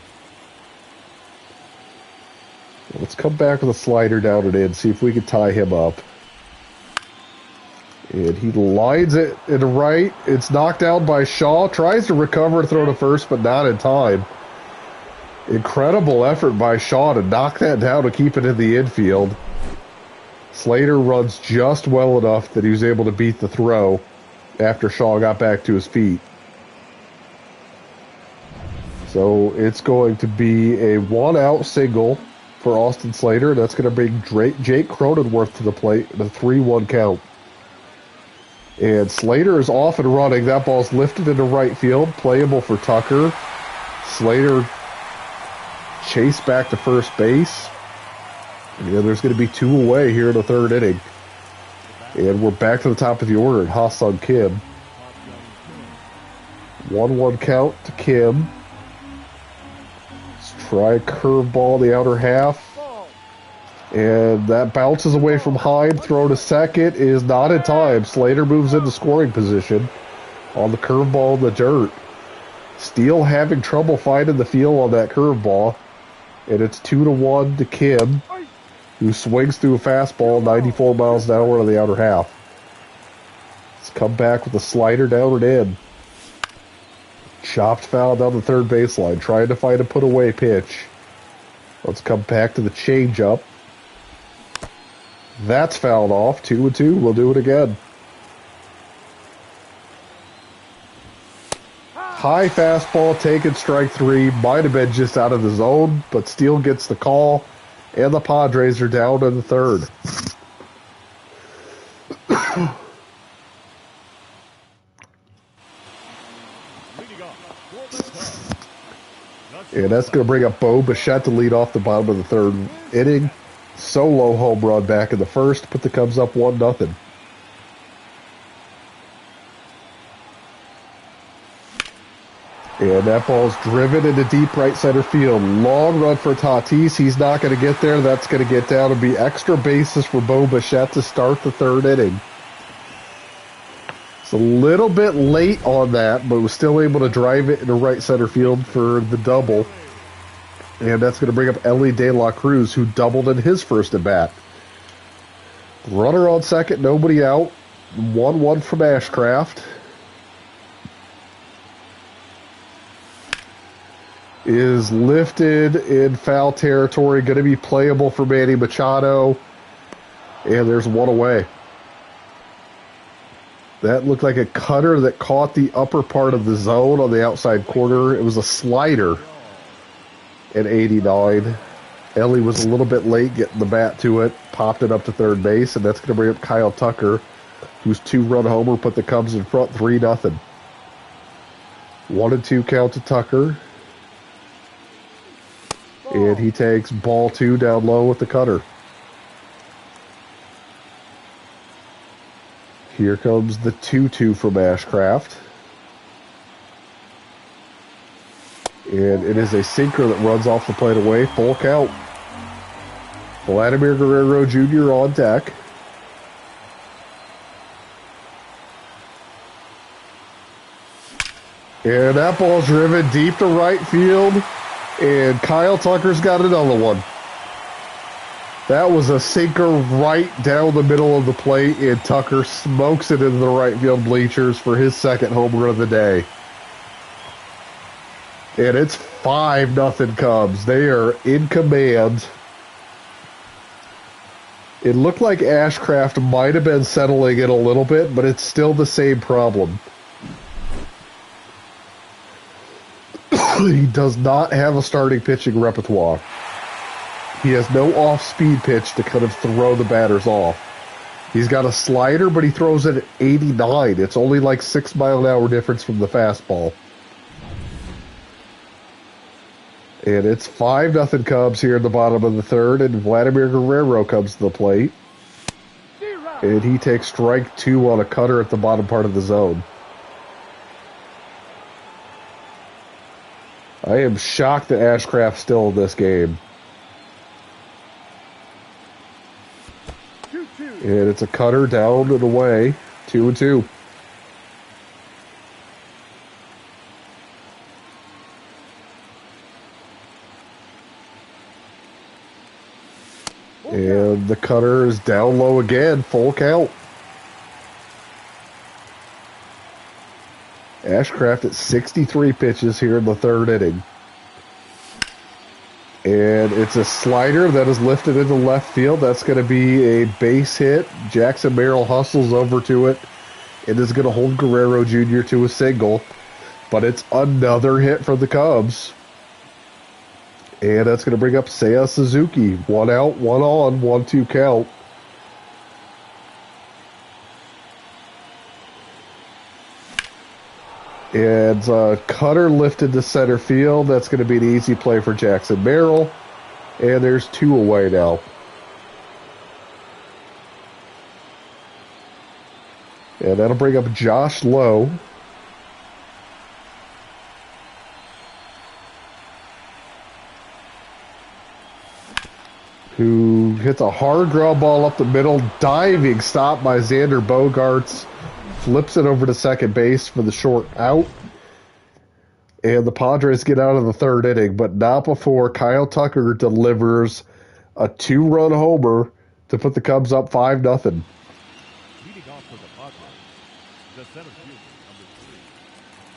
Let's come back with a slider down and in. See if we can tie him up. And he lines it in the right. It's knocked out by Shaw. Tries to recover and throw to first, but not in time. Incredible effort by Shaw to knock that down to keep it in the infield. Slater runs just well enough that he was able to beat the throw after Shaw got back to his feet. So it's going to be a 1-out single for Austin Slater. That's going to bring Jake Cronenworth to the plate in a 3-1 count. And Slater is off and running. That ball's lifted into right field. Playable for Tucker. Slater chased back to first base. And there's going to be 2 away here in the third inning. And we're back to the top of the order. Ha-Seong Kim. 1-1 count to Kim. Let's try a curveball the outer half. And that bounces away from Hyde. Throw to second is not in time. Slater moves into scoring position on the curveball in the dirt. Steele having trouble finding the feel on that curveball. And it's 2-1 to Kim, who swings through a fastball 94 miles an hour to the outer half. Let's come back with a slider down and in. Chopped foul down the third baseline. Trying to find a put-away pitch. Let's come back to the changeup. That's fouled off. 2-2. We'll do it again. High fastball taken, strike 3. Might have been just out of the zone, but Steele gets the call. And the Padres are down in the third. And that's going to bring up Bo Bichette to lead off the bottom of the third inning. Solo home run back in the first, put the Cubs up 1-0. And that ball's driven into deep right center field. Long run for Tatis. He's not going to get there. That's going to get down and be extra bases for Bo Bichette to start the third inning. It's a little bit late on that, but was still able to drive it into right center field for the double. And that's going to bring up Ellie De La Cruz, who doubled in his first at-bat. Runner on second, nobody out. 1-1 from Ashcraft. Is lifted in foul territory, going to be playable for Manny Machado. And there's one away. That looked like a cutter that caught the upper part of the zone on the outside corner. It was a slider at 89. Ellie was a little bit late getting the bat to it, popped it up to third base, and that's going to bring up Kyle Tucker, whose 2-run homer put the Cubs in front 3-0. 1-2 count to Tucker. And he takes ball 2 down low with the cutter. Here comes the 2-2 from Ashcraft. And it is a sinker that runs off the plate away. Full count. Vladimir Guerrero Jr. on deck. And that ball's driven deep to right field. And Kyle Tucker's got another one. That was a sinker right down the middle of the plate, and Tucker smokes it into the right field bleachers for his second home run of the day. And it's 5-0 Cubs. They are in command. It looked like Ashcraft might have been settling it a little bit, but it's still the same problem. He does not have a starting pitching repertoire. He has no off-speed pitch to kind of throw the batters off. He's got a slider, but he throws it at 89. It's only like 6 mile an hour difference from the fastball. And it's 5-0 Cubs here in the bottom of the third, and Vladimir Guerrero comes to the plate. And he takes strike 2 on a cutter at the bottom part of the zone. I am shocked that Ashcraft's still in this game. And it's a cutter down and away. 2-2. And the cutter is down low again. Full count. Ashcraft at 63 pitches here in the third inning. And it's a slider that is lifted into left field. That's going to be a base hit. Jackson Merrill hustles over to it and is going to hold Guerrero Jr. to a single. But it's another hit for the Cubs. And that's going to bring up Seiya Suzuki. 1 out, 1 on, 1-2 count. And cutter lifted to center field. That's going to be an easy play for Jackson Merrill. And there's 2 away now. And that'll bring up Josh Lowe. Who hits a hard ground ball up the middle. Diving stop by Xander Bogaerts. Flips it over to second base for the short out. And the Padres get out of the third inning, but not before Kyle Tucker delivers a 2-run homer to put the Cubs up 5-0. Leading off for the Padres, the center fielder, number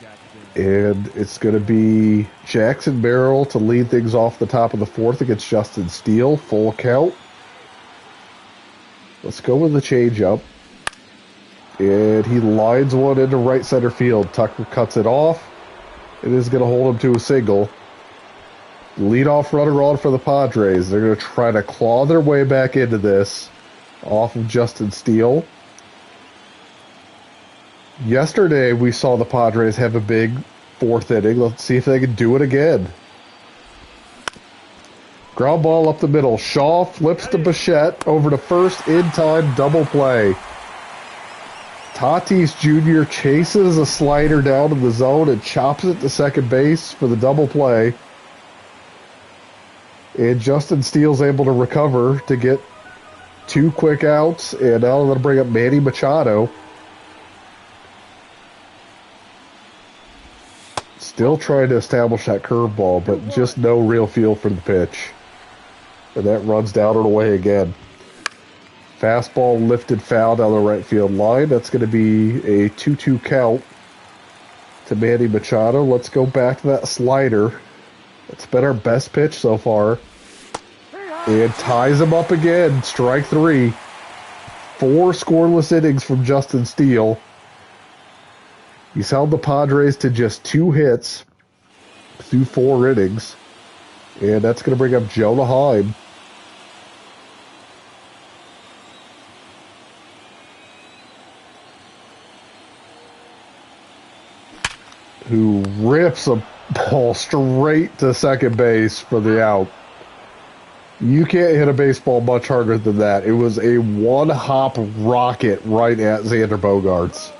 3, Jackson. And it's going to be Jackson Merrill to lead things off the top of the fourth against Justin Steele. Full count. Let's go with the changeup. And he lines one into right center field. Tucker cuts it off. It is going to hold him to a single. Leadoff runner on for the Padres. They're going to try to claw their way back into this off of Justin Steele. Yesterday, we saw the Padres have a big fourth inning. Let's see if they can do it again. Ground ball up the middle. Shaw flips to Bichette over to first in time, double play. Tatis Jr. chases a slider down to the zone and chops it to second base for the double play. And Justin Steele's able to recover to get 2 quick outs. And now they're going to bring up Manny Machado. Still trying to establish that curveball, but just no real feel for the pitch. And that runs down and away again. Fastball lifted foul down the right field line. That's going to be a 2-2 count to Manny Machado. Let's go back to that slider. It's been our best pitch so far. And ties him up again. Strike 3. 4 scoreless innings from Justin Steele. He's held the Padres to just 2 hits through 4 innings. And that's going to bring up Jonah Heim. Who rips a ball straight to second base for the out. You can't hit a baseball much harder than that. It was a one-hop rocket right at Xander Bogaerts.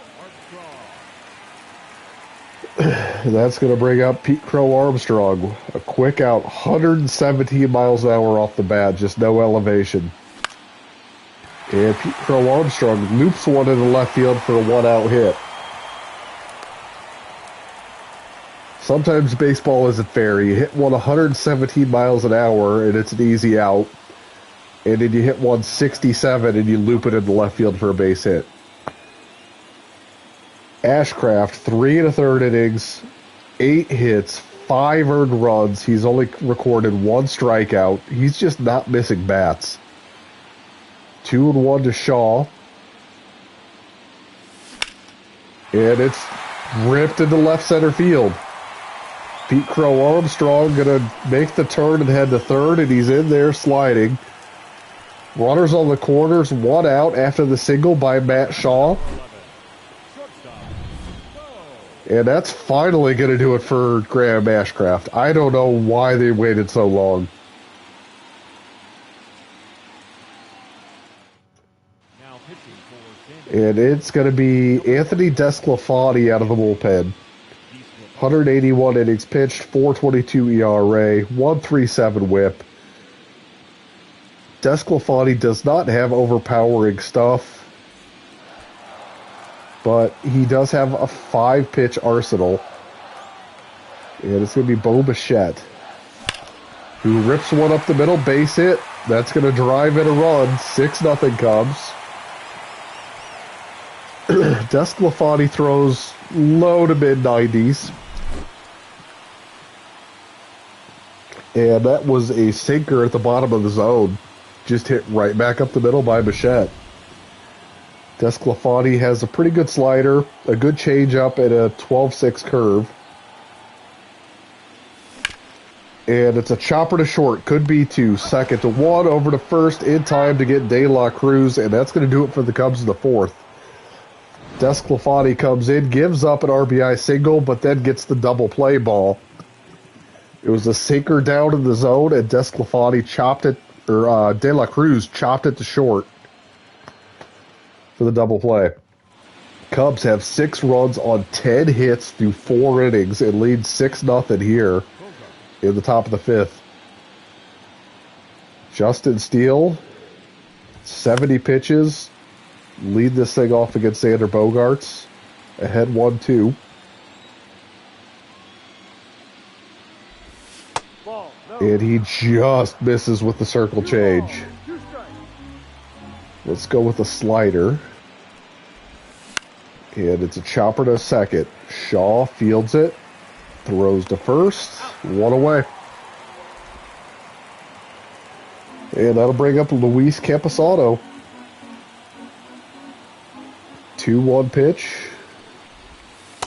That's going to bring up Pete Crow Armstrong. A quick out, 117 miles an hour off the bat, just no elevation. And Pete Crow Armstrong loops one into left field for a 1-out hit. Sometimes baseball isn't fair. You hit one 117 miles an hour and it's an easy out. And then you hit 167 and you loop it into left field for a base hit. Ashcraft, 3 1/3 innings, 8 hits, 5 earned runs. He's only recorded 1 strikeout. He's just not missing bats. 2-1 to Shaw. And it's ripped into left center field. Pete Crow Armstrong going to make the turn and head to third, and he's in there sliding. Runners on the corners, 1 out after the single by Matt Shaw. And that's finally going to do it for Graham Ashcraft. I don't know why they waited so long. And it's going to be Anthony Desclafani out of the bullpen. 181 innings pitched, 4.22 ERA, 1.37 WHIP. Desclafani does not have overpowering stuff, but he does have a 5-pitch arsenal. And it's going to be Bo Bichette, who rips one up the middle, base hit. That's going to drive in a run. 6-0 Cubs. Desclafani throws low to mid-90s. And that was a sinker at the bottom of the zone. Just hit right back up the middle by Bichette. Desclafani has a pretty good slider, a good changeup, and a 12-6 curve. And it's a chopper to short. Could be to second to 1, over to first in time to get De La Cruz, and that's going to do it for the Cubs in the 4th. Desclafani comes in, gives up an RBI single, but then gets the double play ball. It was a sinker down in the zone, and Desclafani chopped it, or De La Cruz chopped it to short for the double play. Cubs have 6 runs on 10 hits through 4 innings and lead 6-0 here in the top of the 5th. Justin Steele, 70 pitches, lead this thing off against Xander Bogaerts, ahead 1-2. And he just misses with the circle change. Let's go with a slider. And it's a chopper to second. Shaw fields it. Throws to first. 1 away. And that'll bring up Luis Camposano. 2-1 pitch.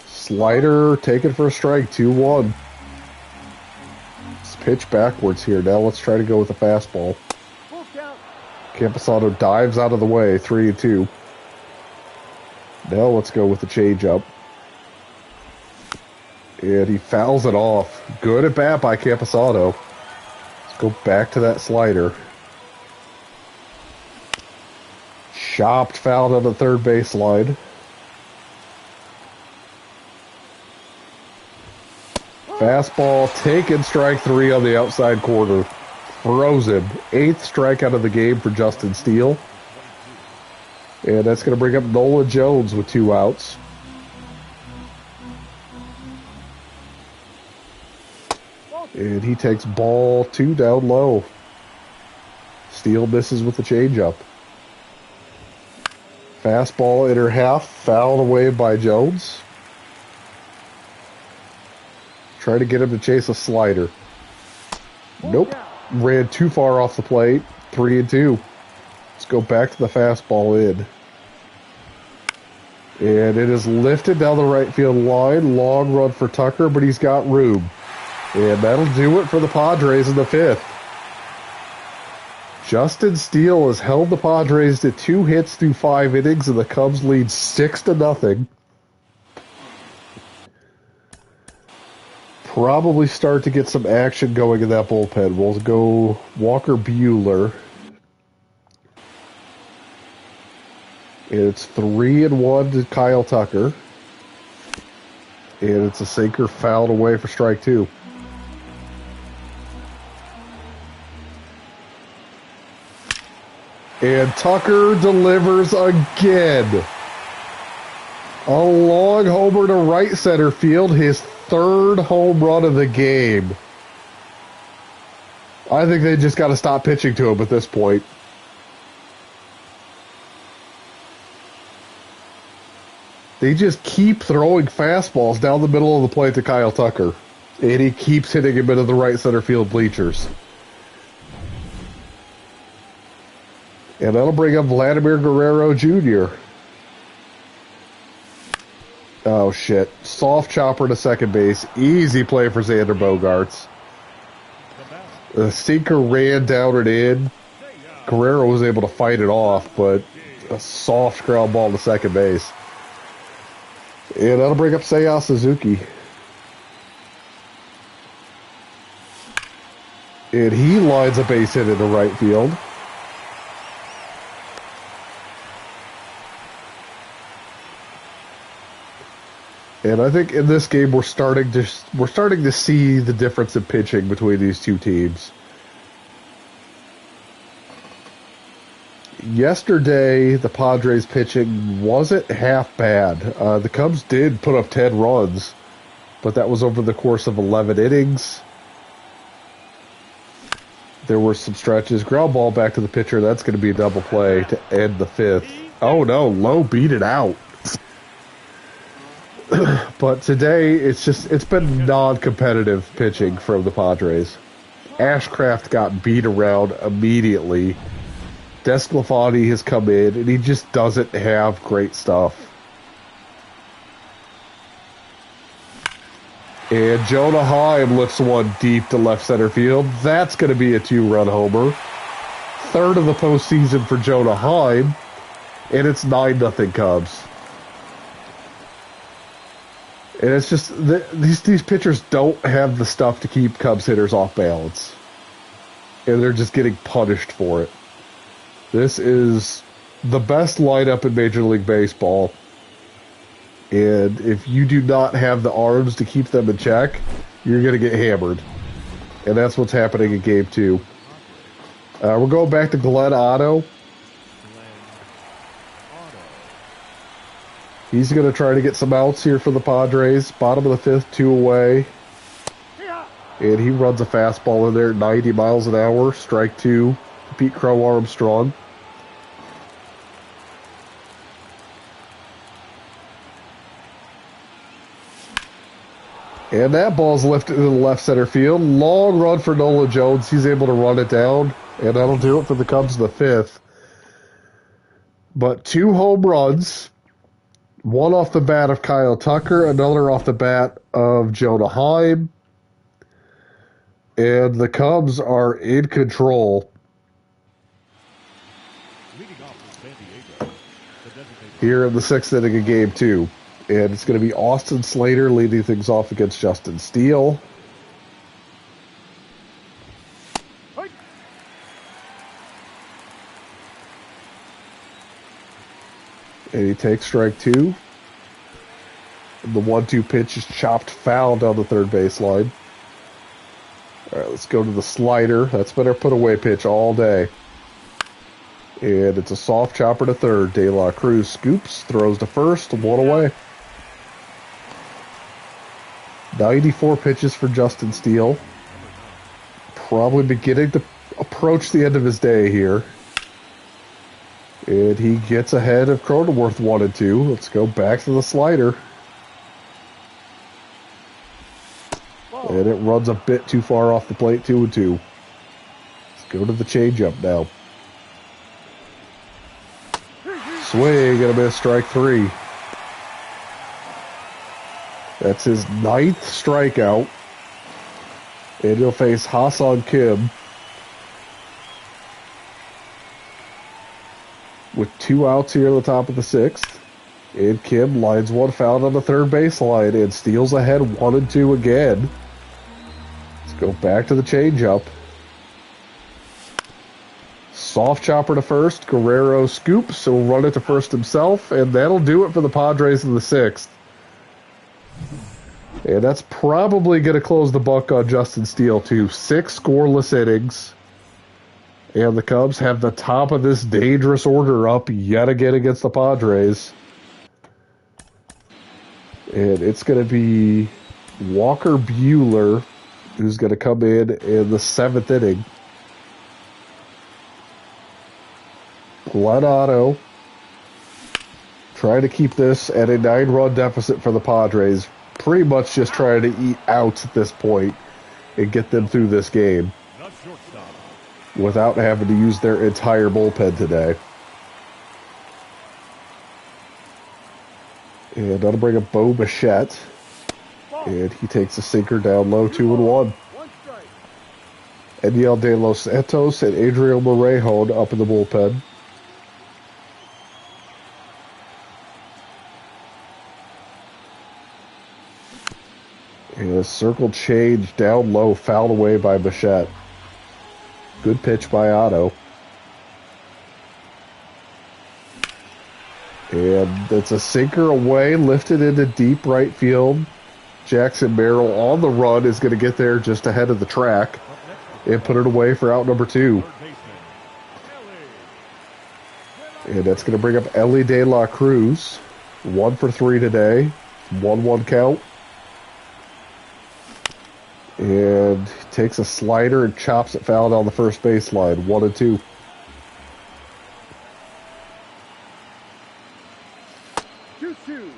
Slider taken for a strike. 2-1. pitch backwards here. Now let's try to go with a fastball. Full count. Camposano dives out of the way, 3-2. Now let's go with the changeup. And he fouls it off. Good at bat by Camposano. Let's go back to that slider. Chopped, fouled on the third base line. Fastball taken, strike 3 on the outside corner. Throws him. 8th strikeout of the game for Justin Steele. And that's going to bring up Nolan Jones with 2 outs. And he takes ball 2 down low. Steele misses with the changeup. Fastball inner half, fouled away by Jones. Try to get him to chase a slider. Nope. Ran too far off the plate. 3-2. Let's go back to the fastball in. And it is lifted down the right field line. Long run for Tucker, but he's got room. And that'll do it for the Padres in the 5th. Justin Steele has held the Padres to 2 hits through 5 innings, and the Cubs lead 6-0. Probably start to get some action going in that bullpen. We'll go Walker Buehler. It's 3-1 to Kyle Tucker. And it's a sinker fouled away for strike 2. And Tucker delivers again. A long homer to right center field, his 3rd home run of the game. I think they just got to stop pitching to him at this point. They just keep throwing fastballs down the middle of the plate to Kyle Tucker. And he keeps hitting him into the right center field bleachers. And that'll bring up Vladimir Guerrero Jr. Oh, shit. Soft chopper to second base. Easy play for Xander Bogaerts. The sinker ran down and in. Guerrero was able to fight it off, but a soft ground ball to second base. And that'll bring up Seiya Suzuki. And he lines a base hit into right field. And I think in this game we're starting to see the difference in pitching between these two teams. Yesterday, the Padres pitching wasn't half bad. The Cubs did put up 10 runs, but that was over the course of 11 innings. There were some stretches. Ground ball back to the pitcher. That's going to be a double play to end the 5th. Oh no, Lowe beat it out. But today, it's been non-competitive pitching from the Padres. Ashcraft got beat around immediately. Desclafani has come in, and he just doesn't have great stuff. And Jonah Heim lifts one deep to left center field. That's going to be a 2-run homer. 3rd of the postseason for Jonah Heim, and it's 9-0 Cubs. And it's just, these pitchers don't have the stuff to keep Cubs hitters off balance. And they're just getting punished for it. This is the best lineup in Major League Baseball. And if you do not have the arms to keep them in check, you're going to get hammered. And that's what's happening in Game 2. We're going back to Glenn Otto. He's going to try to get some outs here for the Padres. Bottom of the 5th, 2 away. And he runs a fastball in there, 90 miles an hour. Strike 2. Pete Crow Armstrong. And that ball's lifted to the left center field. Long run for Nolan Jones. He's able to run it down. And that'll do it for the Cubs in the 5th. But 2 home runs. One off the bat of Kyle Tucker, another off the bat of Jonah Heim. And the Cubs are in control Leading off for San Diego, the designated here in the 6th inning of Game 2. And it's going to be Austin Slater leading things off against Justin Steele. Hike. And he takes strike 2. And the 1-2 pitch is chopped foul down the third baseline. All right, let's go to the slider. That's been our put-away pitch all day. And it's a soft chopper to third. De La Cruz scoops, throws to first, 1 away. 94 pitches for Justin Steele. Probably beginning to approach the end of his day here. And he gets ahead of Cronenworth 1 and 2. Let's go back to the slider. And it runs a bit too far off the plate, 2 and 2. Let's go to the changeup now. Swing and a miss, strike 3. That's his 9th strikeout. And he'll face Hassan Kim with 2 outs here at the top of the 6th. And Kim lines one foul on the third baseline and steals ahead 1 and 2 again. Let's go back to the changeup. Soft chopper to first. Guerrero scoops, so we'll run it to first himself, and that'll do it for the Padres in the 6th. And that's probably going to close the book on Justin Steele, too. 6 scoreless innings. And the Cubs have the top of this dangerous order up yet again against the Padres. And it's going to be Walker Buehler who's going to come in the 7th inning. Glenn Otto trying to keep this at a 9-run deficit for the Padres. Pretty much just trying to eat out at this point and get them through this game without having to use their entire bullpen today. And that'll bring up Bo Bichette. And he takes a sinker down low, 2-1. Enyel De Los Santos and Adriel Morejon up in the bullpen. And a circle change down low, fouled away by Bichette. Good pitch by Otto. And it's a sinker away, lifted into deep right field. Jackson Merrill on the run is going to get there just ahead of the track and put it away for out number 2. And that's going to bring up Ellie De La Cruz. 1 for 3 today. 1-1 count. And takes a slider and chops it foul down the first baseline. 1 and 2.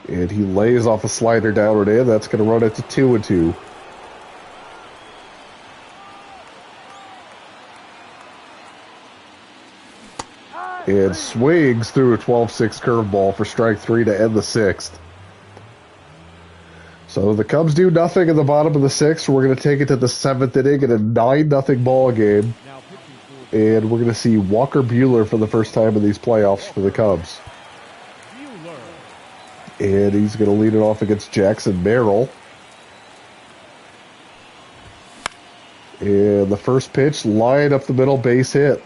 And he lays off a slider down and in. That's going to run it to 2 and 2. And swings through a 12-6 curveball for strike 3 to end the 6th. So the Cubs do nothing in the bottom of the 6th. We're going to take it to the 7th inning in a 9-0 ball game. And we're going to see Walker Buehler for the first time in these playoffs for the Cubs. And he's going to lead it off against Jackson Merrill. And the first pitch, line up the middle, base hit.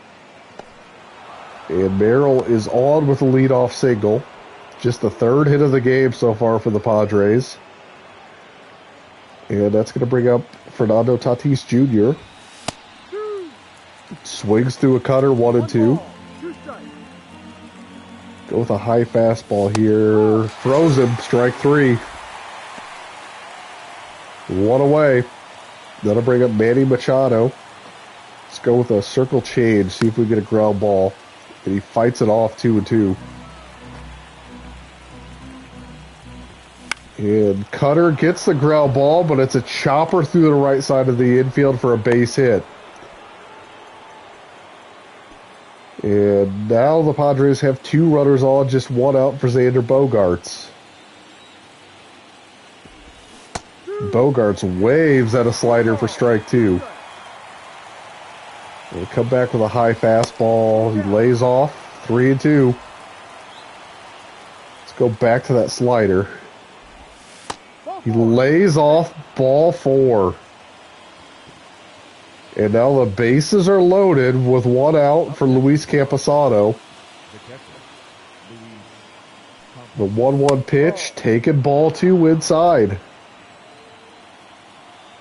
And Merrill is on with a leadoff single. Just the 3rd hit of the game so far for the Padres. And that's going to bring up Fernando Tatis Jr. Swings through a cutter, 1 and 2. Go with a high fastball here. Throws him, strike 3. 1 away. That'll bring up Manny Machado. Let's go with a circle change, see if we get a ground ball. And he fights it off, 2 and 2. And Cutter gets the ground ball, but it's a chopper through the right side of the infield for a base hit. And now the Padres have 2 runners on, just 1 out for Xander Bogaerts. Bogaerts waves at a slider for strike 2. He'll come back with a high fastball. He lays off. 3-2. Let's go back to that slider. He lays off ball 4. And now the bases are loaded with 1 out for Luis Camposano. The 1-1 pitch, taking ball 2 inside.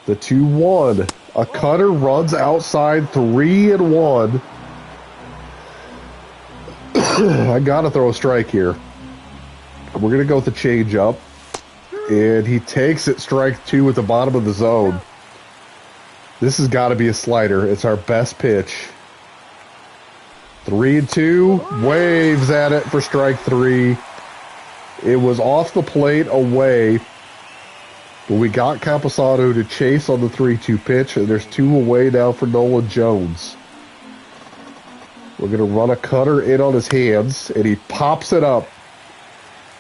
The 2-1. A cutter runs outside 3-1. I gotta throw a strike here. We're gonna go with the changeup. And he takes it strike 2 at the bottom of the zone. This has got to be a slider. It's our best pitch. 3-2. Waves at it for strike 3. It was off the plate away. But we got Camposano to chase on the 3-2 pitch. And there's 2 away now for Nolan Jones. We're going to run a cutter in on his hands. And he pops it up.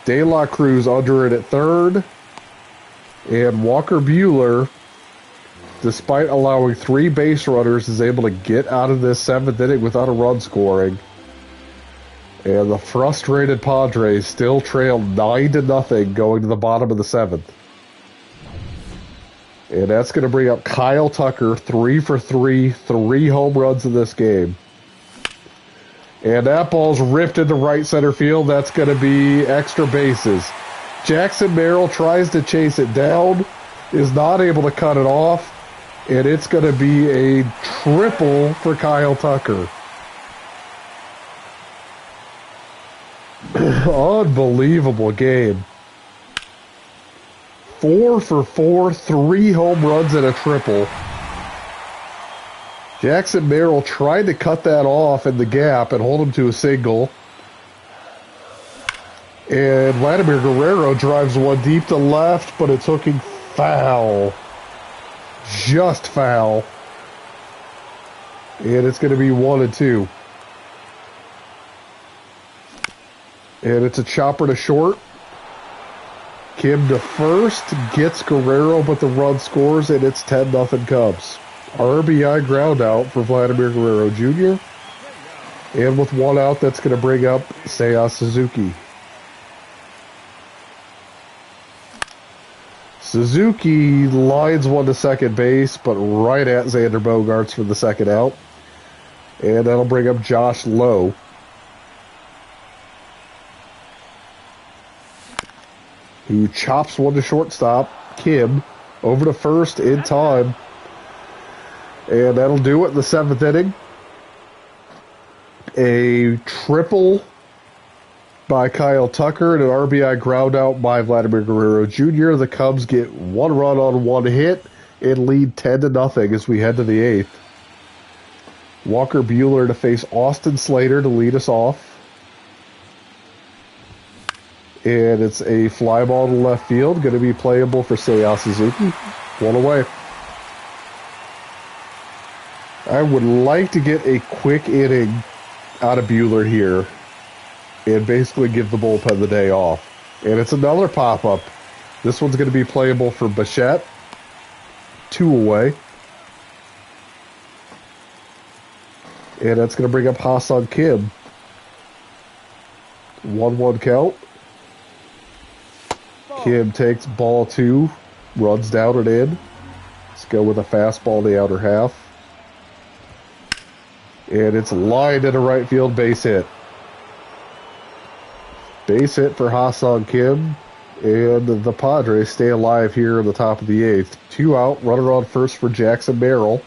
De La Cruz under it at third. And Walker Buehler, despite allowing 3 base runners, is able to get out of this 7th inning without a run scoring. And the frustrated Padres still trail 9-0 going to the bottom of the 7th. And that's going to bring up Kyle Tucker, 3 for 3, 3 home runs in this game. And that ball's ripped into right center field. That's going to be extra bases. Jackson Merrill tries to chase it down, is not able to cut it off, and it's going to be a triple for Kyle Tucker. Unbelievable game. 4 for 4, 3 home runs and a triple. Jackson Merrill tried to cut that off in the gap and hold him to a single. And Vladimir Guerrero drives one deep to left, but it's hooking foul. Just foul. And it's going to be 1-2. And it's a chopper to short. Kim to first, gets Guerrero, but the run scores, and it's 10-0 Cubs. RBI ground out for Vladimir Guerrero Jr. And with 1 out, that's going to bring up Seiya Suzuki. Suzuki lines one to second base, but right at Xander Bogaerts for the 2nd out. And that'll bring up Josh Lowe. Who chops one to shortstop. Kim over to first in time. And that'll do it in the 7th inning. A triple by Kyle Tucker and an RBI ground out by Vladimir Guerrero Jr. The Cubs get 1 run on 1 hit and lead 10-0 as we head to the 8th. Walker Buehler to face Austin Slater to lead us off. And it's a fly ball to left field, going to be playable for Seiya Suzuki. 1 away. I would like to get a quick inning out of Buehler here and basically give the bullpen the day off. And it's another pop-up. This one's going to be playable for Bichette. 2 away. And that's going to bring up Ha-Seong Kim. 1-1 count. Kim takes ball 2, runs down and in. Let's go with a fastball in the outer half. And it's lined into right field, base hit. Base hit for Ha-Seong Kim. And the Padres stay alive here in the top of the 8th. 2 out, runner on first for Jackson Merrill.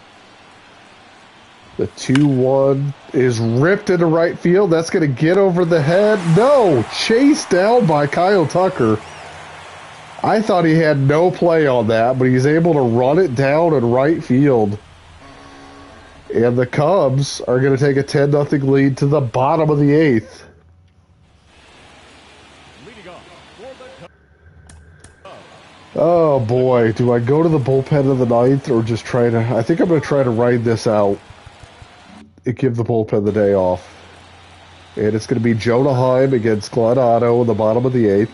The 2-1 is ripped into right field. That's going to get over the head. No! Chased down by Kyle Tucker. I thought he had no play on that, but he's able to run it down in right field. And the Cubs are going to take a 10-0 lead to the bottom of the 8th. Oh boy, do I go to the bullpen of the 9th or just try to... I think I'm going to try to ride this out and give the bullpen the day off. And it's going to be Jonah Heim against Glenn Otto in the bottom of the 8th.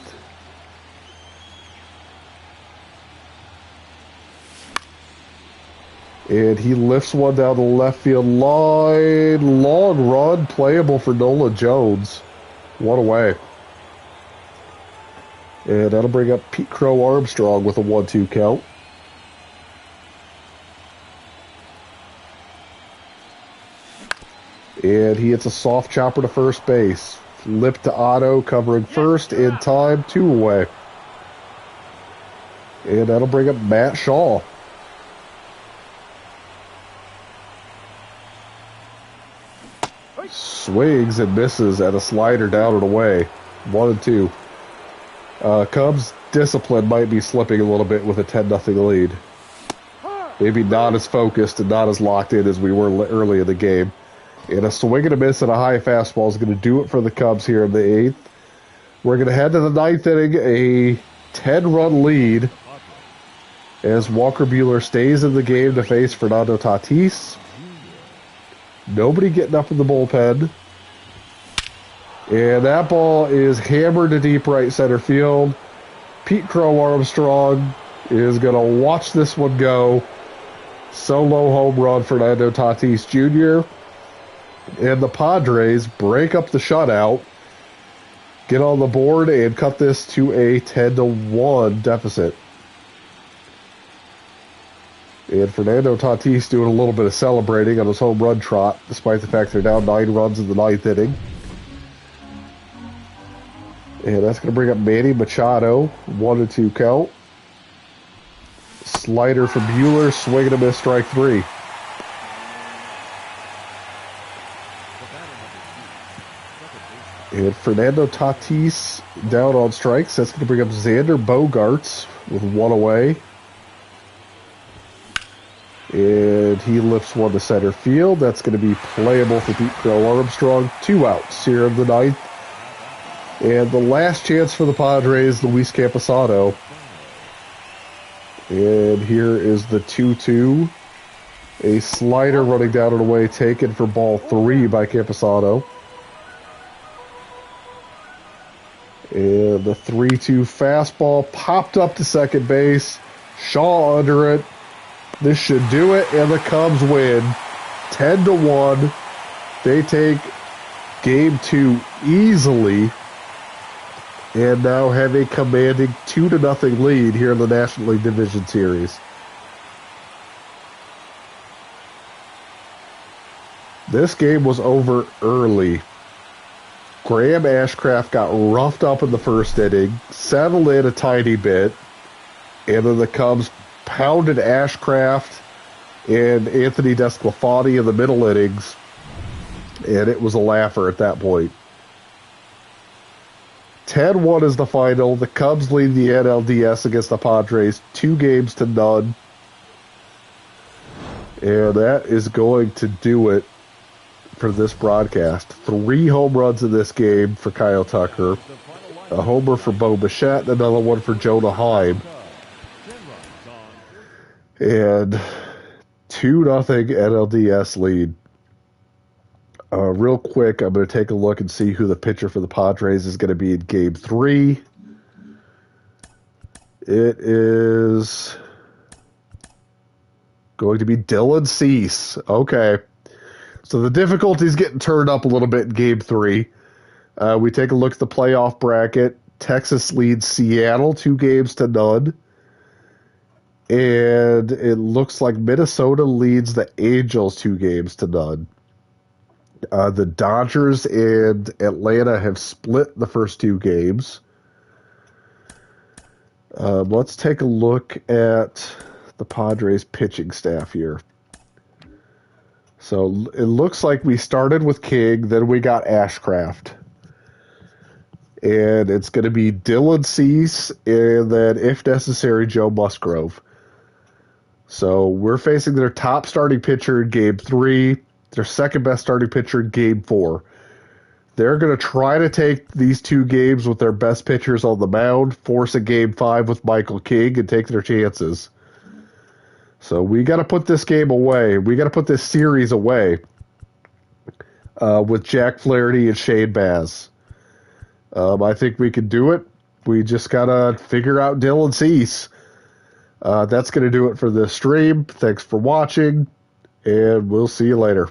And he lifts one down the left field line. Long run, playable for Nolan Jones. One away. And that'll bring up Pete Crow Armstrong with a 1-2 count. And he hits a soft chopper to first base. Lip to Otto, covering first in time, 2 away. And that'll bring up Matt Shaw. Swings and misses at a slider down and away. 1-2. Cubs' discipline might be slipping a little bit with a 10-0 lead. Maybe not as focused and not as locked in as we were early in the game. And a swing and a miss and a high fastball is going to do it for the Cubs here in the 8th. We're going to head to the 9th inning, a 10-run lead as Walker Buehler stays in the game to face Fernando Tatis. Nobody getting up in the bullpen. And that ball is hammered to deep right center field. Pete Crow Armstrong is going to watch this one go. Solo home run for Fernando Tatis Jr. And the Padres break up the shutout, get on the board, and cut this to a 10-1 deficit. And Fernando Tatis doing a little bit of celebrating on his home run trot, despite the fact they're down 9 runs in the 9th inning. And that's going to bring up Manny Machado, 1-2 count. Slider from Buehler, swing and a miss, strike 3. And Fernando Tatis down on strikes. That's going to bring up Xander Bogaerts with 1 away. And he lifts one to center field. That's going to be playable for Pete Crow Armstrong. 2 outs here in the 9th. And the last chance for the Padres, Luis Camposano. And here is the 2-2. A slider running down and away, taken for ball 3 by Camposano. And the 3-2 fastball popped up to second base. Shaw under it. This should do it, and the Cubs win 10-1. They take game 2 easily and now have a commanding 2-0 lead here in the National League Division Series. This game was over early. Graham Ashcraft got roughed up in the first inning, settled in a tiny bit, and then the Cubs pounded Ashcraft and Anthony Desclafani in the middle innings, and it was a laugher at that point. 10-1 is the final. The Cubs lead the NLDS against the Padres 2-0. And that is going to do it for this broadcast. 3 home runs in this game for Kyle Tucker. A homer for Bo Bichette, and another one for Jonah Heim. And 2-0 NLDS lead. Real quick, I'm going to take a look and see who the pitcher for the Padres is going to be in Game 3. It is going to be Dylan Cease. Okay. So the difficulty is getting turned up a little bit in Game 3. We take a look at the playoff bracket. Texas leads Seattle 2-0. And it looks like Minnesota leads the Angels 2-0. The Dodgers and Atlanta have split the first 2 games. Let's take a look at the Padres pitching staff here. So it looks like we started with King, then we got Ashcraft. And it's going to be Dylan Cease, and then, if necessary, Joe Musgrove. So we're facing their top starting pitcher in Game 3, their second best starting pitcher in Game 4. They're going to try to take these 2 games with their best pitchers on the mound, force a Game 5 with Michael King, and take their chances. So we got to put this game away. We got to put this series away with Jack Flaherty and Shane Baz. I think we can do it. We just got to figure out Dylan Cease. That's going to do it for this stream. Thanks for watching, and we'll see you later.